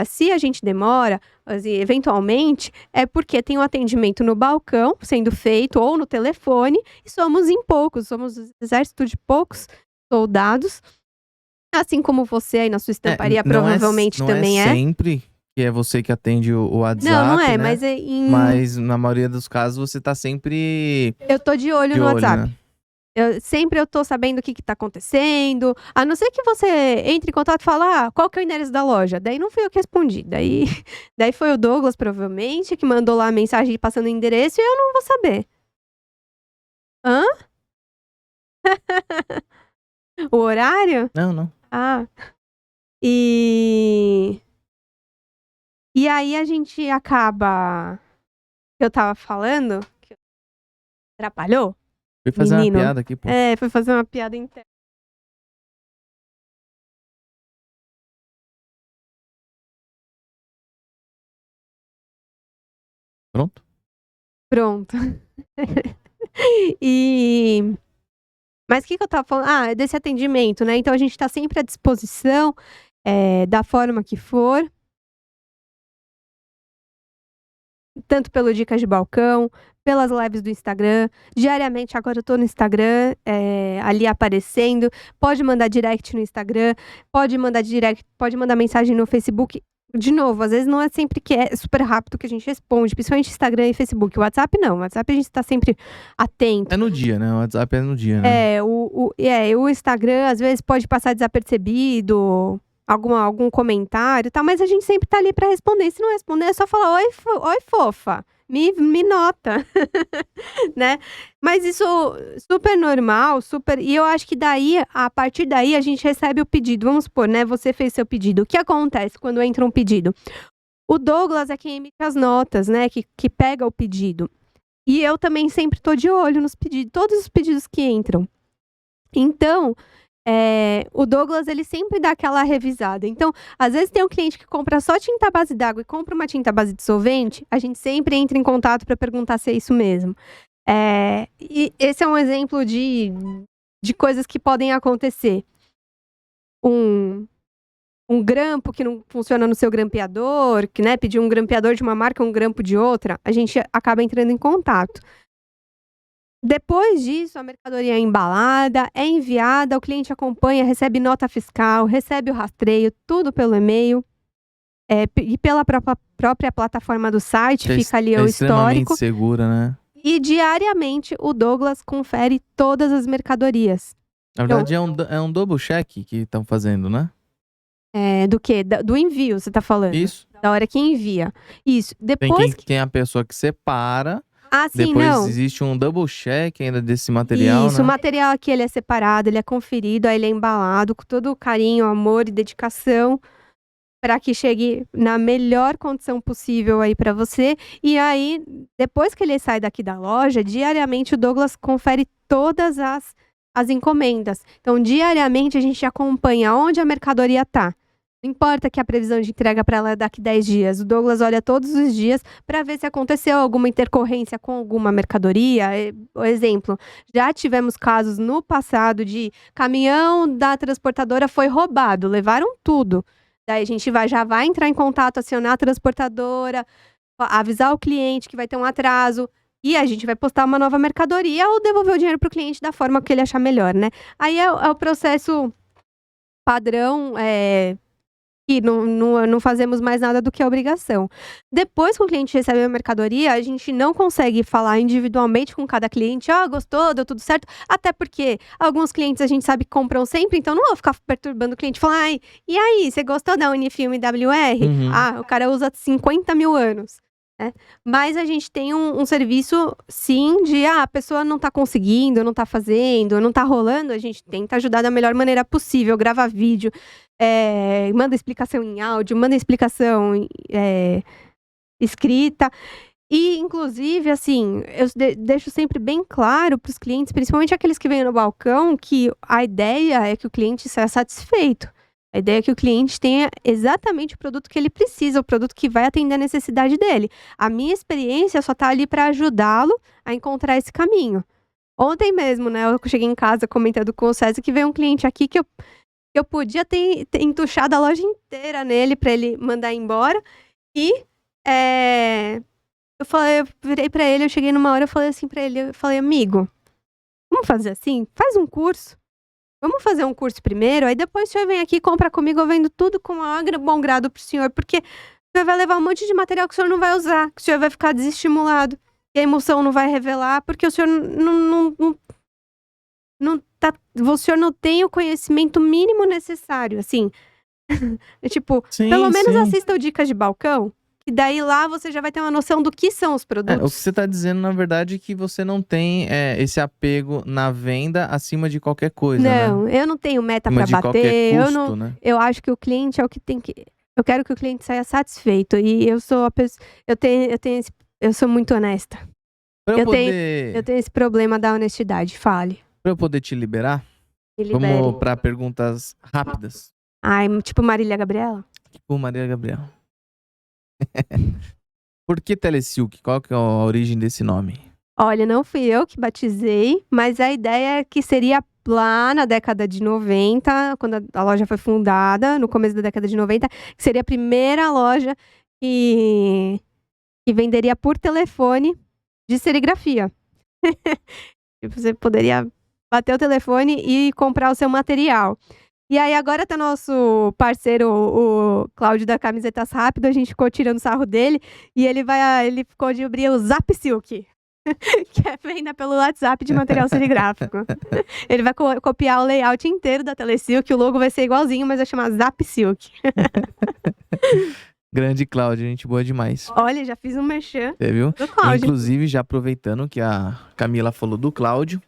se a gente demora, assim, eventualmente, é porque tem um atendimento no balcão sendo feito ou no telefone e somos em poucos. Somos um exército de poucos soldados. Assim como você aí na sua estamparia provavelmente também é sempre que é você que atende o WhatsApp, não é, né? Mas na maioria dos casos você tá sempre eu tô de olho no WhatsApp. né? Eu tô sabendo o que tá acontecendo. A não ser que você entre em contato e fala, qual que é o endereço da loja? Daí não fui eu que respondi. Daí foi o Douglas, provavelmente, que mandou lá a mensagem passando o endereço e eu não vou saber. Hã? O horário? Não. Ah. E aí a gente acaba... Eu tava falando... Que atrapalhou? Fui fazer Menino. uma piada aqui, pô. Foi fazer uma piada interna. Pronto? Pronto. Mas o que eu tava falando? É desse atendimento, né? Então a gente tá sempre à disposição, da forma que for. Tanto pelo Dicas de Balcão, pelas lives do Instagram. Diariamente, agora eu tô no Instagram, ali aparecendo. Pode mandar direct no Instagram, pode mandar mensagem no Facebook. De novo, às vezes não é sempre que é super rápido que a gente responde, principalmente Instagram e Facebook. O WhatsApp não, o WhatsApp a gente tá sempre atento. É no dia, né? O WhatsApp é no dia, né? O Instagram às vezes pode passar desapercebido, algum comentário e tal, mas a gente sempre tá ali pra responder. Se não responder, é só falar, oi fofa, me nota, né? Mas isso super normal, e eu acho que a partir daí a gente recebe o pedido. Vamos supor, né? Você fez seu pedido. O que acontece quando entra um pedido? O Douglas é quem emite as notas, né? Que pega o pedido. E eu também sempre tô de olho nos pedidos, todos os pedidos que entram. Então, o Douglas, ele sempre dá aquela revisada. Então, às vezes tem um cliente que compra só tinta à base d'água e compra uma tinta à base de solvente, a gente sempre entra em contato para perguntar se é isso mesmo. E esse é um exemplo de coisas que podem acontecer. Um grampo que não funciona no seu grampeador, que, né, pediu um grampeador de uma marca, um grampo de outra, a gente acaba entrando em contato. Depois disso, a mercadoria é embalada, é enviada, o cliente acompanha, recebe nota fiscal, recebe o rastreio, tudo pelo e-mail. E pela própria plataforma do site, fica ali o histórico. Extremamente segura, né? E diariamente o Douglas confere todas as mercadorias. Na verdade, é um double check que estão fazendo, né? Do quê? Do envio, você tá falando? Isso. Da hora que envia. Isso. Depois Tem a pessoa que separa. Sim, depois não. existe um double check ainda desse material, Isso, né? o material aqui ele é separado, ele é conferido, aí ele é embalado com todo o carinho, amor e dedicação. para que chegue na melhor condição possível aí para você. E aí, depois que ele sai daqui da loja, diariamente o Douglas confere todas as encomendas. Então, diariamente a gente acompanha onde a mercadoria tá. Não importa que a previsão de entrega para ela é daqui 10 dias. O Douglas olha todos os dias para ver se aconteceu alguma intercorrência com alguma mercadoria. Por exemplo, já tivemos casos no passado de caminhão da transportadora foi roubado, levaram tudo. Daí a gente já vai entrar em contato, acionar a transportadora, avisar o cliente que vai ter um atraso. E a gente vai postar uma nova mercadoria ou devolver o dinheiro para o cliente da forma que ele achar melhor, né? Aí é o processo padrão, que não fazemos mais nada do que a obrigação. Depois que o cliente recebe a mercadoria, a gente não consegue falar individualmente com cada cliente, gostou, deu tudo certo, até porque alguns clientes a gente sabe que compram sempre, então não vou ficar perturbando o cliente, falar, ai, e aí, você gostou da Unifilm WR? Uhum. O cara usa 50 mil anos. Mas a gente tem um serviço, sim, de a pessoa não tá conseguindo, não tá fazendo, não tá rolando, a gente tenta ajudar da melhor maneira possível, grava vídeo, manda explicação em áudio, manda explicação escrita. E, inclusive, assim, eu deixo sempre bem claro para os clientes, principalmente aqueles que vêm no balcão, que a ideia é que o cliente saia satisfeito. A ideia é que o cliente tenha exatamente o produto que ele precisa, o produto que vai atender a necessidade dele. A minha experiência só tá ali para ajudá-lo a encontrar esse caminho. Ontem mesmo, né, eu cheguei em casa comentando com o César que veio um cliente aqui que eu podia ter entuchado a loja inteira nele para ele mandar embora. E eu virei para ele, eu cheguei numa hora, eu falei assim para ele, eu falei, amigo, vamos fazer assim? Faz um curso. Vamos fazer um curso primeiro, aí depois o senhor vem aqui e compra comigo, eu vendo tudo com o maior bom grado pro senhor, porque o senhor vai levar um monte de material que o senhor não vai usar, que o senhor vai ficar desestimulado, e a emoção não vai revelar, porque o senhor o senhor não tem o conhecimento mínimo necessário, assim. Tipo, Sim, pelo menos sim. assista o Dicas de Balcão, e daí lá você já vai ter uma noção do que são os O que produtos. você tá dizendo, na verdade, é que você não tem esse apego na venda acima de qualquer coisa, né? Não, eu não tenho meta Acima pra de qualquer bater, custo, né? eu acho que o cliente é o que tem que. Eu quero que o cliente saia satisfeito. E eu sou a pessoa. Eu sou muito honesta. Pra eu Eu poder, tenho esse problema da honestidade. Fale. pra eu poder te liberar, Me libere. vamos pra perguntas rápidas. Ai, tipo Marília Gabriela? Tipo Maria Gabriela. Por que Telesilk? Qual que é a origem desse nome? Olha, não fui eu que batizei, mas a ideia é que seria lá na década de 90, quando a loja foi fundada, no começo da década de 90, que seria a primeira loja que venderia por telefone de serigrafia. Você poderia bater o telefone e comprar o seu material. E aí agora tá nosso parceiro, o Cláudio da Camisetas Rápido, a gente ficou tirando sarro dele, e ele ficou de abrir o Zap Silk, que é venda pelo WhatsApp de material serigráfico. Ele vai copiar o layout inteiro da Telesilk, o logo vai ser igualzinho, mas vai chamar Zap Silk. Grande Cláudio, gente boa demais. Olha, já fiz um merchan Você viu? do Cláudio. Inclusive, já aproveitando que a Camila falou do Cláudio,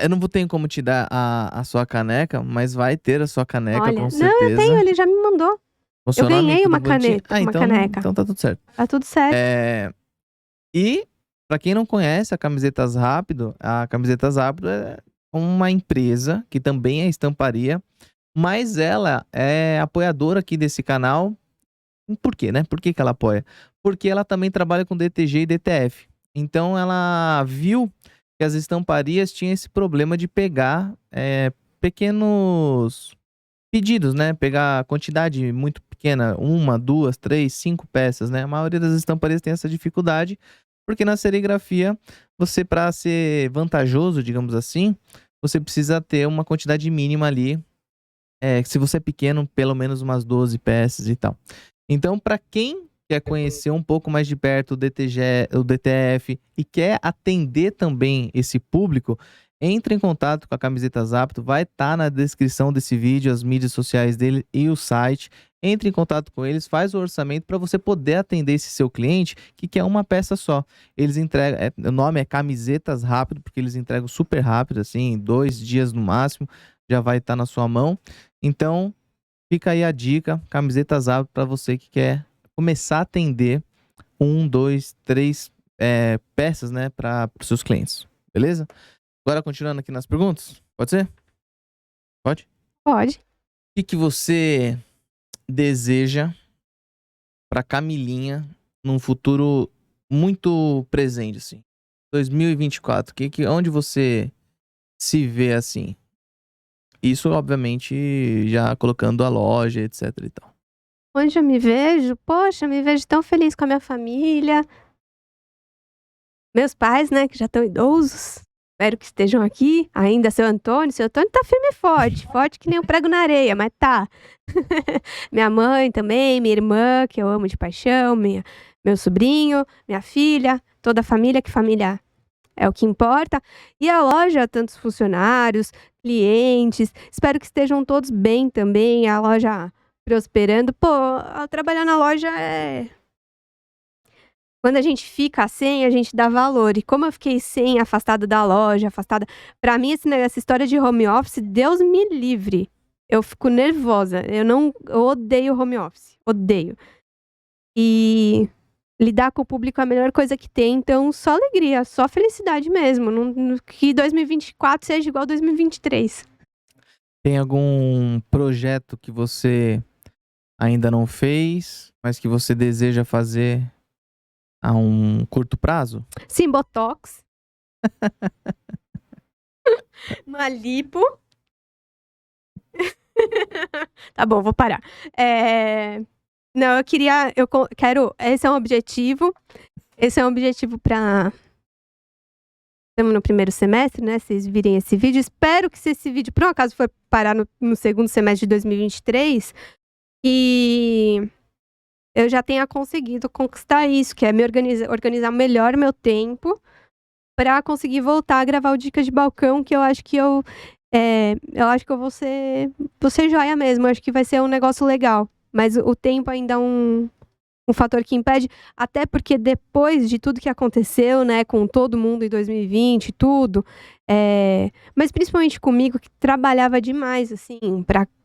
eu não vou ter como te dar a sua caneca, mas vai ter a sua caneca, Olha, com não, certeza. eu tenho, ele já me mandou. Com seu Eu nome, ganhei tudo uma bonitinho? caneta, uma caneca. Então tá tudo certo. Tá tudo certo. E, pra quem não conhece a Camisetas Rápido é uma empresa que também é estamparia, mas ela é apoiadora aqui desse canal. Por quê, né? Por que ela apoia? Porque ela também trabalha com DTG e DTF. Então ela viu que as estamparias tinham esse problema de pegar pequenos pedidos, né? Pegar quantidade muito pequena, 1, 2, 3, 5 peças, né? A maioria das estamparias tem essa dificuldade, porque na serigrafia, você, para ser vantajoso, digamos assim, você precisa ter uma quantidade mínima ali. Se você é pequeno, pelo menos umas 12 peças e tal. Então, para quem quer conhecer um pouco mais de perto o DTG, o DTF e quer atender também esse público, entre em contato com a Camisetas Apto, vai estar na descrição desse vídeo, as mídias sociais dele e o site. Entre em contato com eles, faz o orçamento para você poder atender esse seu cliente que quer uma peça só. Eles entregam, o nome é Camisetas Rápido, porque eles entregam super rápido, assim, 2 dias no máximo. já vai estar na sua mão. Então, fica aí a dica, camiseta Zaba, para você que quer começar a atender 1, 2, 3 peças, né, para os seus clientes. Beleza? Agora, continuando aqui nas perguntas, pode ser? Pode? Pode. O que você deseja para Camilinha num futuro muito presente, assim? 2024, onde você se vê assim? Isso, obviamente, já colocando a loja, etc e tal. Onde eu me vejo? Poxa, me vejo tão feliz com a minha família. Meus pais, né, que já estão idosos. Espero que estejam aqui. Ainda seu Antônio. Seu Antônio tá firme e forte. Forte que nem um prego na areia, mas tá. Minha mãe também, minha irmã, que eu amo de paixão, meu sobrinho, minha filha, toda a família, que família é o que importa. E a loja, tantos funcionários, clientes, espero que estejam todos bem também, a loja prosperando. Pô, trabalhar na loja é... Quando a gente fica sem, a gente dá valor. E como eu fiquei sem, afastada da loja, afastada... Pra mim, essa história de home office, Deus me livre. Eu fico nervosa. Eu odeio home office. Odeio. E lidar com o público é a melhor coisa que tem. Então, só alegria, só felicidade mesmo. Que 2024 seja igual 2023. Tem algum projeto que você ainda não fez, mas que você deseja fazer a um curto prazo? Sim, botox. Uma lipo. Tá bom, vou parar. Não, eu quero... Esse é um objetivo. Esse é um objetivo pra... Estamos no primeiro semestre, né? Vocês virem esse vídeo. Espero que se esse vídeo, por um acaso, for parar no segundo semestre de 2023, e eu já tenha conseguido conquistar isso, que é me organizar melhor meu tempo pra conseguir voltar a gravar o Dicas de Balcão, que eu acho que eu acho que eu vou ser joia mesmo. Eu acho que vai ser um negócio legal. Mas o tempo ainda é um fator que impede, até porque depois de tudo que aconteceu, né, com todo mundo em 2020 e tudo, mas principalmente comigo, que trabalhava demais, assim,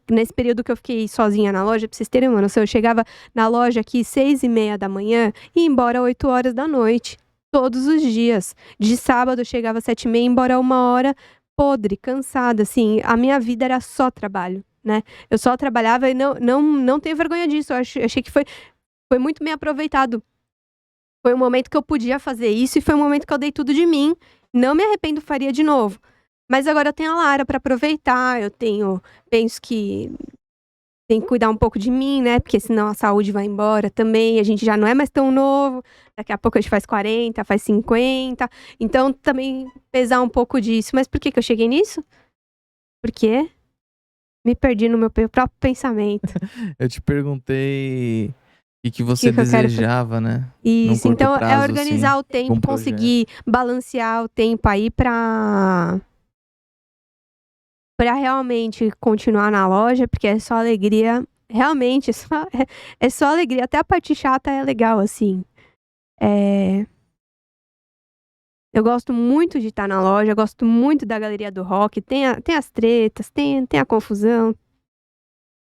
nesse período que eu fiquei sozinha na loja, pra vocês terem uma noção, eu chegava na loja aqui 6:30 da manhã e ia embora 8 horas da noite, todos os dias. De sábado eu chegava 7:30 e ia embora 1 hora, podre, cansada, assim, a minha vida era só trabalho, né? Eu só trabalhava e não tenho vergonha disso, eu achei que foi muito bem aproveitado. Foi um momento que eu podia fazer isso e foi um momento que eu dei tudo de mim. Não me arrependo, faria de novo. Mas agora eu tenho a Lara pra aproveitar, penso que tem que cuidar um pouco de mim, né? Porque senão a saúde vai embora também, a gente já não é mais tão novo, daqui a pouco a gente faz 40, faz 50, então também pesar um pouco disso. Mas por que eu cheguei nisso? Por quê? Me perdi no meu próprio pensamento. Eu te perguntei o que você desejava, né? Isso, então prazo, é organizar assim, o tempo, conseguir balancear o tempo aí pra realmente continuar na loja, porque é só alegria. Realmente, é só alegria. Até a parte chata é legal, assim. Eu gosto muito de estar na loja, gosto muito da galeria do rock. Tem as tretas, tem a confusão.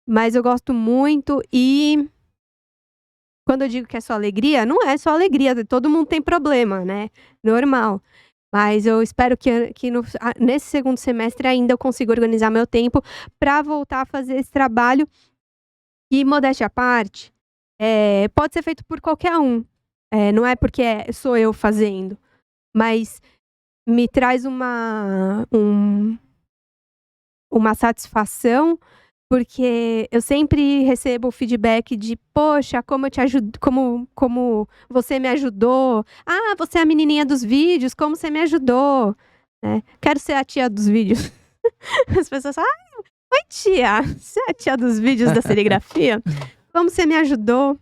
Mas eu gosto muito e... Quando eu digo que é só alegria, não é só alegria. Todo mundo tem problema, né? Normal. Mas eu espero que nesse segundo semestre ainda eu consiga organizar meu tempo para voltar a fazer esse trabalho. E, modéstia à parte, pode ser feito por qualquer um. Não é porque sou eu fazendo. Mas me traz uma satisfação, porque eu sempre recebo o feedback de, poxa, como eu te ajudo, como você me ajudou. Ah, você é a menininha dos vídeos, como você me ajudou, né? Quero ser a tia dos vídeos. As pessoas falam, oi tia, você é a tia dos vídeos da serigrafia? Como você me ajudou?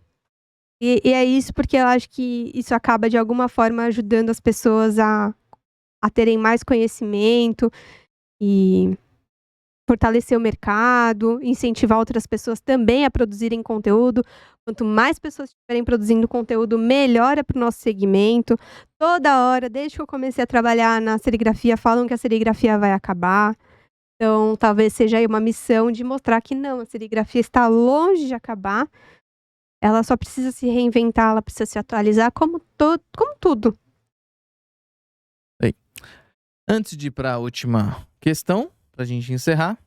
E é isso, porque eu acho que isso acaba de alguma forma ajudando as pessoas a terem mais conhecimento e fortalecer o mercado, incentivar outras pessoas também a produzirem conteúdo. Quanto mais pessoas estiverem produzindo conteúdo, melhor é para o nosso segmento. Toda hora, desde que eu comecei a trabalhar na serigrafia, falam que a serigrafia vai acabar. Então, talvez seja aí uma missão de mostrar que não, a serigrafia está longe de acabar. Ela só precisa se reinventar, ela precisa se atualizar como tudo. Antes de ir para a última questão, para a gente encerrar,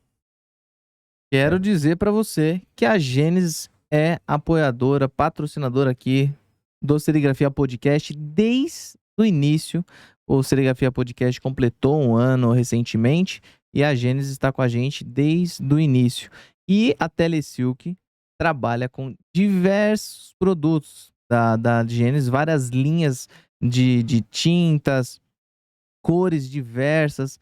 quero dizer para você que a Gênesis é apoiadora, patrocinadora aqui do Serigrafia Podcast desde o início. O Serigrafia Podcast completou um ano recentemente e a Gênesis está com a gente desde o início. E a Telesilk trabalha com diversos produtos da Gênesis, várias linhas de tintas, cores diversas,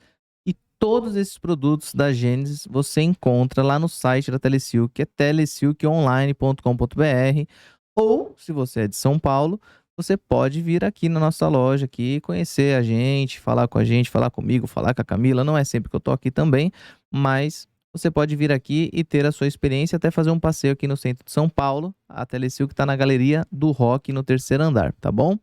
e todos esses produtos da Gênesis você encontra lá no site da Telesilk, que é telesilkonline.com.br, ou se você é de São Paulo, você pode vir aqui na nossa loja aqui, conhecer a gente, falar com a gente, falar comigo, falar com a Camila. Não é sempre que eu tô aqui também, mas você pode vir aqui e ter a sua experiência, até fazer um passeio aqui no centro de São Paulo. A Telesilk tá na Galeria do Rock, no 3º andar, tá bom?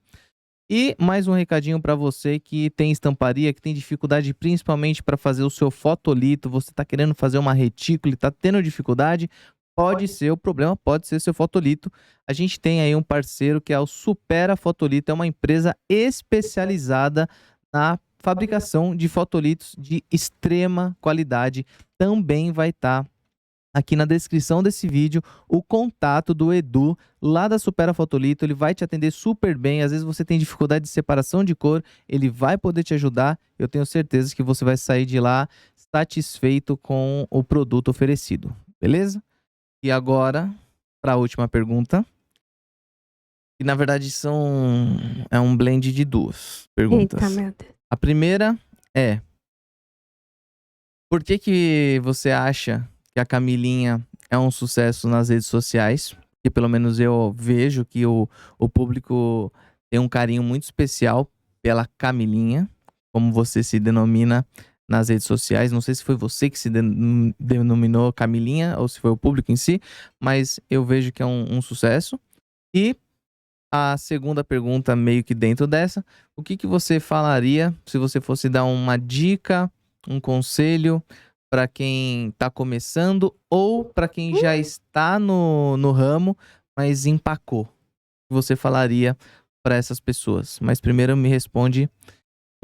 E mais um recadinho para você que tem estamparia, que tem dificuldade principalmente para fazer o seu fotolito, você está querendo fazer uma retícula e está tendo dificuldade, pode ser o problema, pode ser seu fotolito. A gente tem aí um parceiro que é o Supera Fotolito, é uma empresa especializada na fabricação de fotolitos de extrema qualidade. Também vai estar aqui na descrição desse vídeo o contato do Edu, lá da Supera Fotolito. Ele vai te atender super bem. Às vezes você tem dificuldade de separação de cor, ele vai poder te ajudar. Eu tenho certeza que você vai sair de lá satisfeito com o produto oferecido, beleza? E agora, para a última pergunta, que na verdade é um blend de duas perguntas. Eita, meu Deus. A primeira é: por que você acha que a Camilinha é um sucesso nas redes sociais? Que pelo menos eu vejo que o público tem um carinho muito especial pela Camilinha, como você se denomina nas redes sociais. Não sei se foi você que se denominou Camilinha ou se foi o público em si, mas eu vejo que é um sucesso. E a segunda pergunta, meio que dentro dessa: o que você falaria se você fosse dar uma dica, um conselho para quem está começando ou para quem já está no ramo, mas empacou? O que você falaria para essas pessoas? Mas primeiro me responde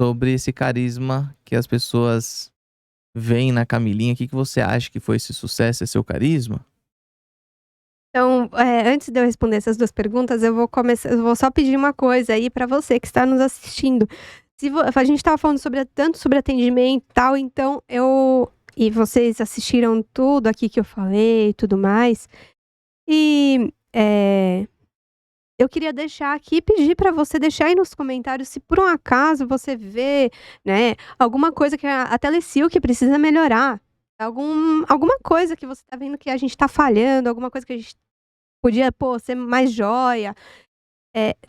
sobre esse carisma que as pessoas veem na Camilinha. O que você acha que foi esse sucesso, esse seu carisma? Então, antes de eu responder essas duas perguntas, eu vou só pedir uma coisa aí para você que está nos assistindo. A gente estava falando tanto sobre atendimento e tal, então e vocês assistiram tudo aqui que eu falei e tudo mais. E eu queria deixar aqui, pedir para você deixar aí nos comentários se por um acaso você vê, né, alguma coisa que a Telesilk precisa melhorar. Alguma coisa que você tá vendo que a gente tá falhando, alguma coisa que a gente podia, ser mais joia.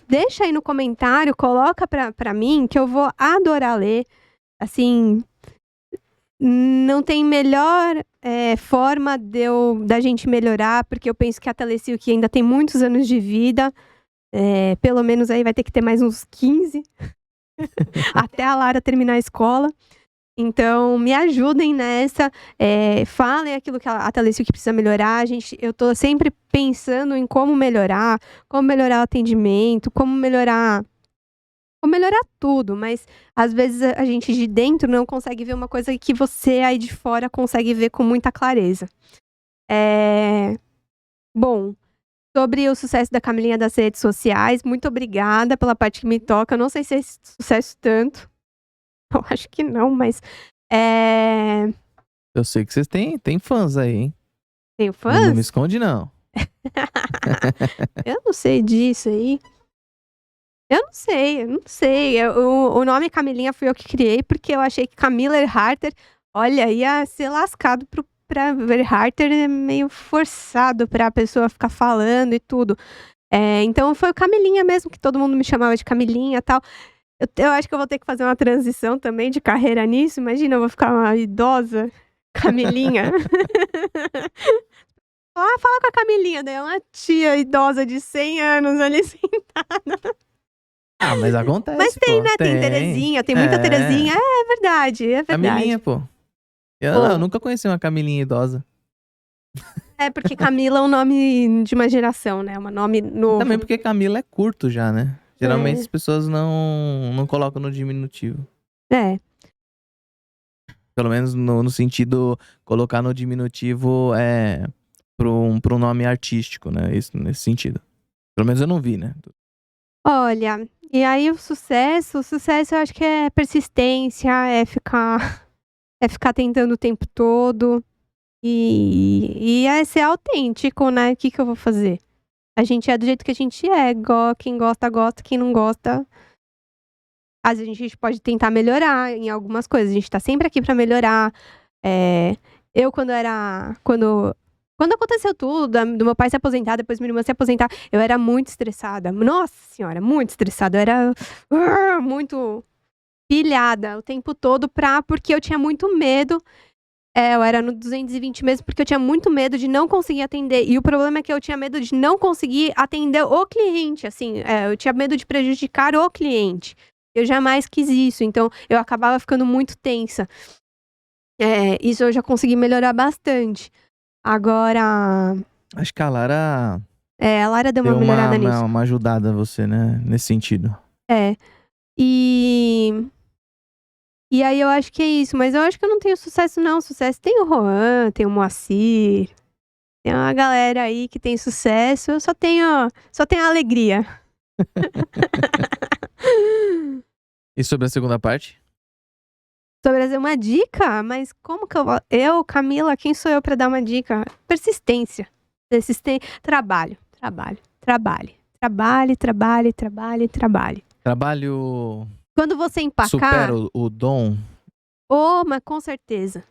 Deixa aí no comentário, coloca pra mim, que eu vou adorar ler. Assim, não tem melhor forma da gente melhorar, porque eu penso que a Telesilk ainda tem muitos anos de vida. Pelo menos aí vai ter que ter mais uns 15 até a Lara terminar a escola. Então, me ajudem nessa, falem aquilo que a Telesilk precisa melhorar. Eu tô sempre pensando em como melhorar o atendimento, como melhorar tudo, mas às vezes a gente de dentro não consegue ver uma coisa que você aí de fora consegue ver com muita clareza. Bom, sobre o sucesso da Camilinha das redes sociais, muito obrigada pela parte que me toca. Eu não sei se é esse sucesso tanto. Eu acho que não, mas Eu sei que vocês têm fãs aí, hein? Tenho Não me fãs? esconde, não. Eu não sei disso aí. Eu não sei. O nome Camilinha fui eu que criei, porque eu achei que Camila Erharter, olha, ia ser lascado pra Erharter, é meio forçado pra pessoa ficar falando e tudo. Então foi o Camilinha mesmo, que todo mundo me chamava de Camilinha e tal. Eu acho que eu vou ter que fazer uma transição também de carreira nisso. Imagina, eu vou ficar uma idosa Camilinha. Fala com a Camilinha, daí é uma tia idosa de 100 anos ali sentada. Ah, mas acontece, Mas tem, pô. né? Tem Terezinha, tem muita Terezinha. É verdade. Camilinha, pô. Eu nunca conheci uma Camilinha idosa. É, porque Camila é um nome de uma geração, né? É um nome novo. Também porque Camila é curto já, né? Geralmente É. as pessoas não colocam no diminutivo. É. Pelo menos no sentido, colocar no diminutivo pra um nome artístico, né? Isso, nesse sentido. Pelo menos eu não vi, né? Olha, e aí o sucesso eu acho que é persistência, é ficar tentando o tempo todo e é ser autêntico, né? O que eu vou fazer? A gente é do jeito que a gente é, quem gosta, gosta, quem não gosta. Às vezes a gente pode tentar melhorar em algumas coisas, a gente tá sempre aqui pra melhorar. Eu quando aconteceu tudo, do meu pai se aposentar, depois minha irmã se aposentar, eu era muito estressada. Nossa senhora, muito estressada. Eu era muito pilhada o tempo todo porque eu tinha muito medo. Eu era no 220 mesmo, porque eu tinha muito medo de não conseguir atender. E o problema é que eu tinha medo de não conseguir atender o cliente, assim. Eu tinha medo de prejudicar o cliente. Eu jamais quis isso, então eu acabava ficando muito tensa. Isso eu já consegui melhorar bastante. Agora, Acho que a Lara a Lara deu uma deu melhorada nisso. uma ajudada a você, né? Nesse sentido. E aí eu acho que é isso, mas eu acho que eu não tenho sucesso não. Sucesso tem o Juan, tem o Moacir, tem uma galera aí que tem sucesso. Eu só tenho alegria. E sobre a segunda parte? Sobre fazer uma dica, mas como que eu, Camila, quem sou eu pra dar uma dica? Persistência. Trabalho. Trabalho Quando você empacar, supera o dom. mas com certeza.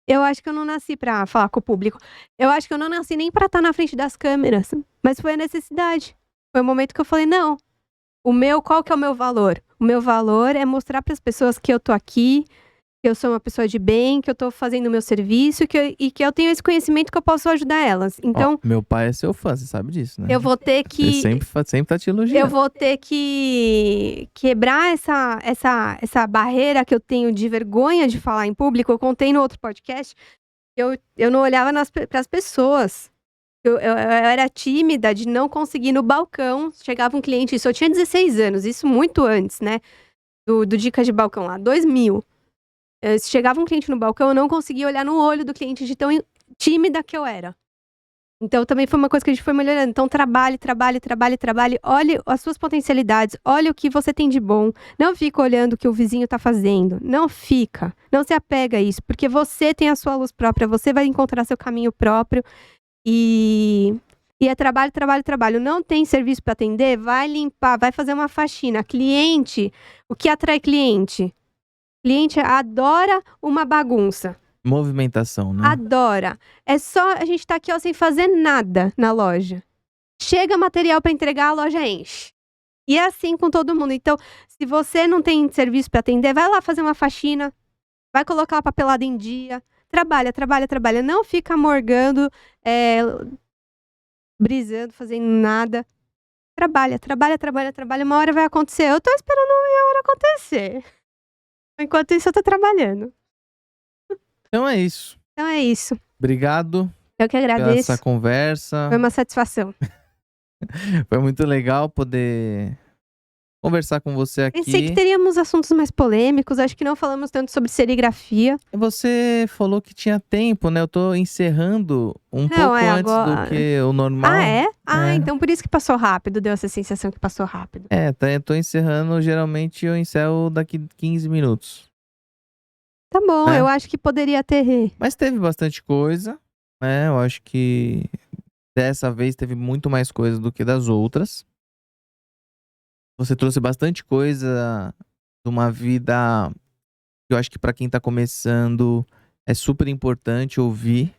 Eu acho que eu não nasci pra falar com o público. Eu acho que eu não nasci nem pra estar na frente das câmeras. Mas foi a necessidade. Foi o momento que eu falei, não. Qual que é o meu valor? O meu valor é mostrar pras pessoas que eu tô aqui, que eu sou uma pessoa de bem, que eu tô fazendo o meu serviço e que eu tenho esse conhecimento que eu posso ajudar elas. Então, meu pai é seu fã, você sabe disso, né? eu vou ter que... Ele sempre tá te elogiando. Eu vou ter que quebrar essa barreira que eu tenho de vergonha de falar em público. Eu contei no outro podcast. Eu não olhava pras pessoas. Eu era tímida de não conseguir ir no balcão. Chegava um cliente, isso eu tinha 16 anos, isso muito antes, né? Do Dicas de Balcão lá, 2000. Chegava um cliente no balcão, eu não conseguia olhar no olho do cliente de tão tímida que eu era. Então também foi uma coisa que a gente foi melhorando. Então trabalhe. Olhe as suas potencialidades, olhe o que você tem de bom. Não fica olhando o que o vizinho tá fazendo. Não se apega a isso, porque você tem a sua luz própria, você vai encontrar seu caminho próprio. E é trabalho. Não tem serviço para atender? Vai limpar, vai fazer uma faxina. Cliente, o que atrai cliente? Cliente adora uma bagunça. Movimentação, né? Adora. É só a gente tá aqui, ó, sem fazer nada na loja. Chega material para entregar, a loja enche. E é assim com todo mundo. Então, se você não tem serviço para atender, vai lá fazer uma faxina, vai colocar a papelada em dia. Trabalha. Não fica morgando, brisando, fazendo nada. Trabalha. Uma hora vai acontecer. Eu tô esperando a minha hora acontecer. Enquanto isso, eu tô trabalhando. Então é isso. Obrigado. Eu que agradeço. Pela essa conversa. Foi uma satisfação. Foi muito legal poder conversar com você aqui. Pensei que teríamos assuntos mais polêmicos. Acho que não falamos tanto sobre serigrafia. Você falou que tinha tempo, né? Eu tô encerrando pouco antes do que o normal. Ah, é? Então por isso que passou rápido. Deu essa sensação que passou rápido. Eu tô encerrando. Geralmente eu encerro daqui 15 minutos. Tá bom, eu acho que poderia ter. Mas teve bastante coisa, né? Eu acho que dessa vez teve muito mais coisa do que das outras. Você trouxe bastante coisa de uma vida que eu acho que pra quem tá começando é super importante ouvir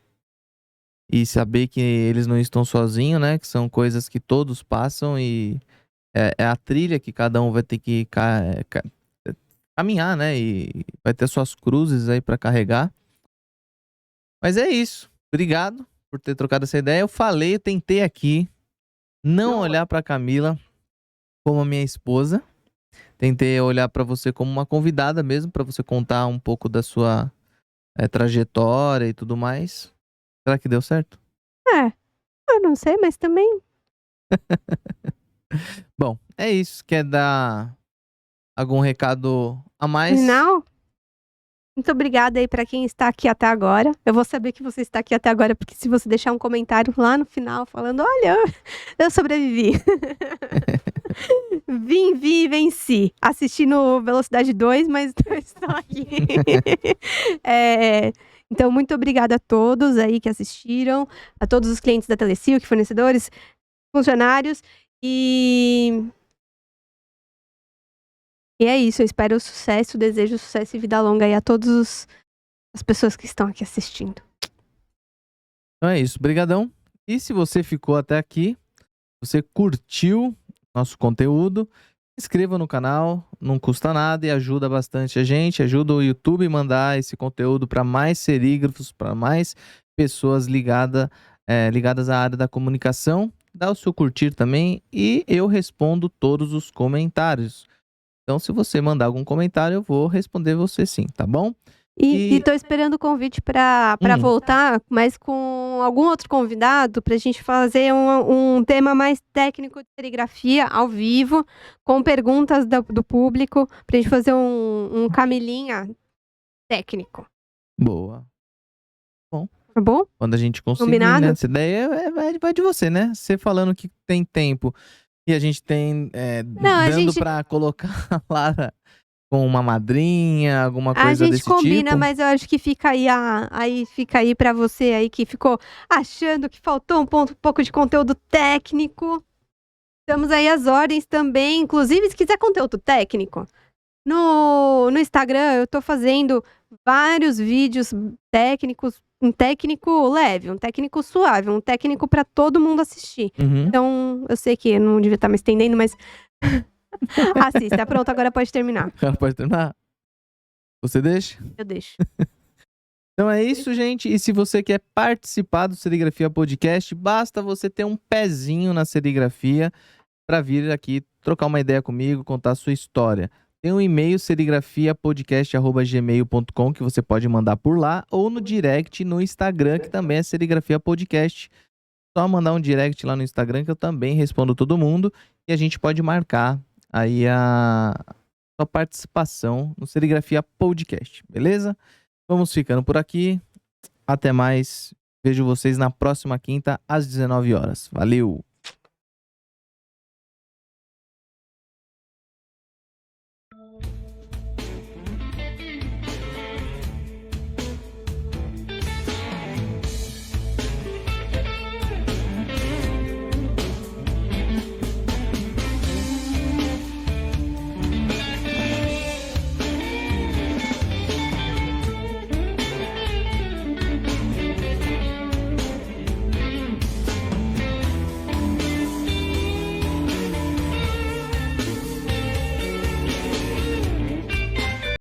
e saber que eles não estão sozinhos, né? Que são coisas que todos passam e é a trilha que cada um vai ter que caminhar, né? E vai ter suas cruzes aí pra carregar. Mas é isso. Obrigado por ter trocado essa ideia. Eu tentei aqui não olhar pra Camila como a minha esposa. Tentei olhar pra você como uma convidada mesmo, pra você contar um pouco da sua trajetória e tudo mais. Será que deu certo? Eu não sei, mas também. Bom, é isso. Quer dar algum recado a mais? Final, muito obrigada aí pra quem está aqui até agora. Eu vou saber que você está aqui até agora, porque se você deixar um comentário lá no final falando, olha, eu sobrevivi. Vi e venci. Assisti no Velocidade 2, mas estou aqui. Então, muito obrigada a todos aí que assistiram, a todos os clientes da Telecil, fornecedores, funcionários. E é isso, eu espero sucesso, desejo sucesso e vida longa aí a todas as pessoas que estão aqui assistindo. Então é isso, brigadão. E se você ficou até aqui, você curtiu nosso conteúdo, se inscreva no canal, não custa nada e ajuda bastante a gente, ajuda o YouTube a mandar esse conteúdo para mais serígrafos, para mais pessoas ligadas à área da comunicação. Dá o seu curtir também e eu respondo todos os comentários. Então, se você mandar algum comentário, eu vou responder você sim, tá bom? E tô esperando o convite para voltar, mas com algum outro convidado, pra gente fazer um tema mais técnico de serigrafia ao vivo, com perguntas do público, pra gente fazer um Camilinha técnico. Boa. Tá bom? Quando a gente conseguir, Combinado? né? Essa ideia vai de você, né? Você falando que tem tempo e a gente tem dando pra colocar lá com uma madrinha, alguma coisa desse tipo. A gente combina, mas eu acho que fica aí, fica aí pra você aí que ficou achando que faltou um pouco de conteúdo técnico. Estamos aí às ordens também. Inclusive, se quiser conteúdo técnico, no Instagram eu tô fazendo vários vídeos técnicos, um técnico leve, um técnico suave, um técnico pra todo mundo assistir. Uhum. Então, eu sei que eu não devia estar me estendendo, mas assista. Pronto, agora pode terminar. Agora pode terminar? Você deixa? Eu deixo. Então é isso, gente. E se você quer participar do Serigrafia Podcast, basta você ter um pezinho na serigrafia para vir aqui trocar uma ideia comigo, contar a sua história. Tem um e-mail serigrafiapodcast@gmail.com que você pode mandar por lá ou no direct no Instagram, que também é Serigrafia Podcast. Só mandar um direct lá no Instagram que eu também respondo todo mundo e a gente pode marcar aí a sua participação no Serigrafia Podcast, beleza? Vamos ficando por aqui. Até mais. Vejo vocês na próxima quinta às 19 horas. Valeu!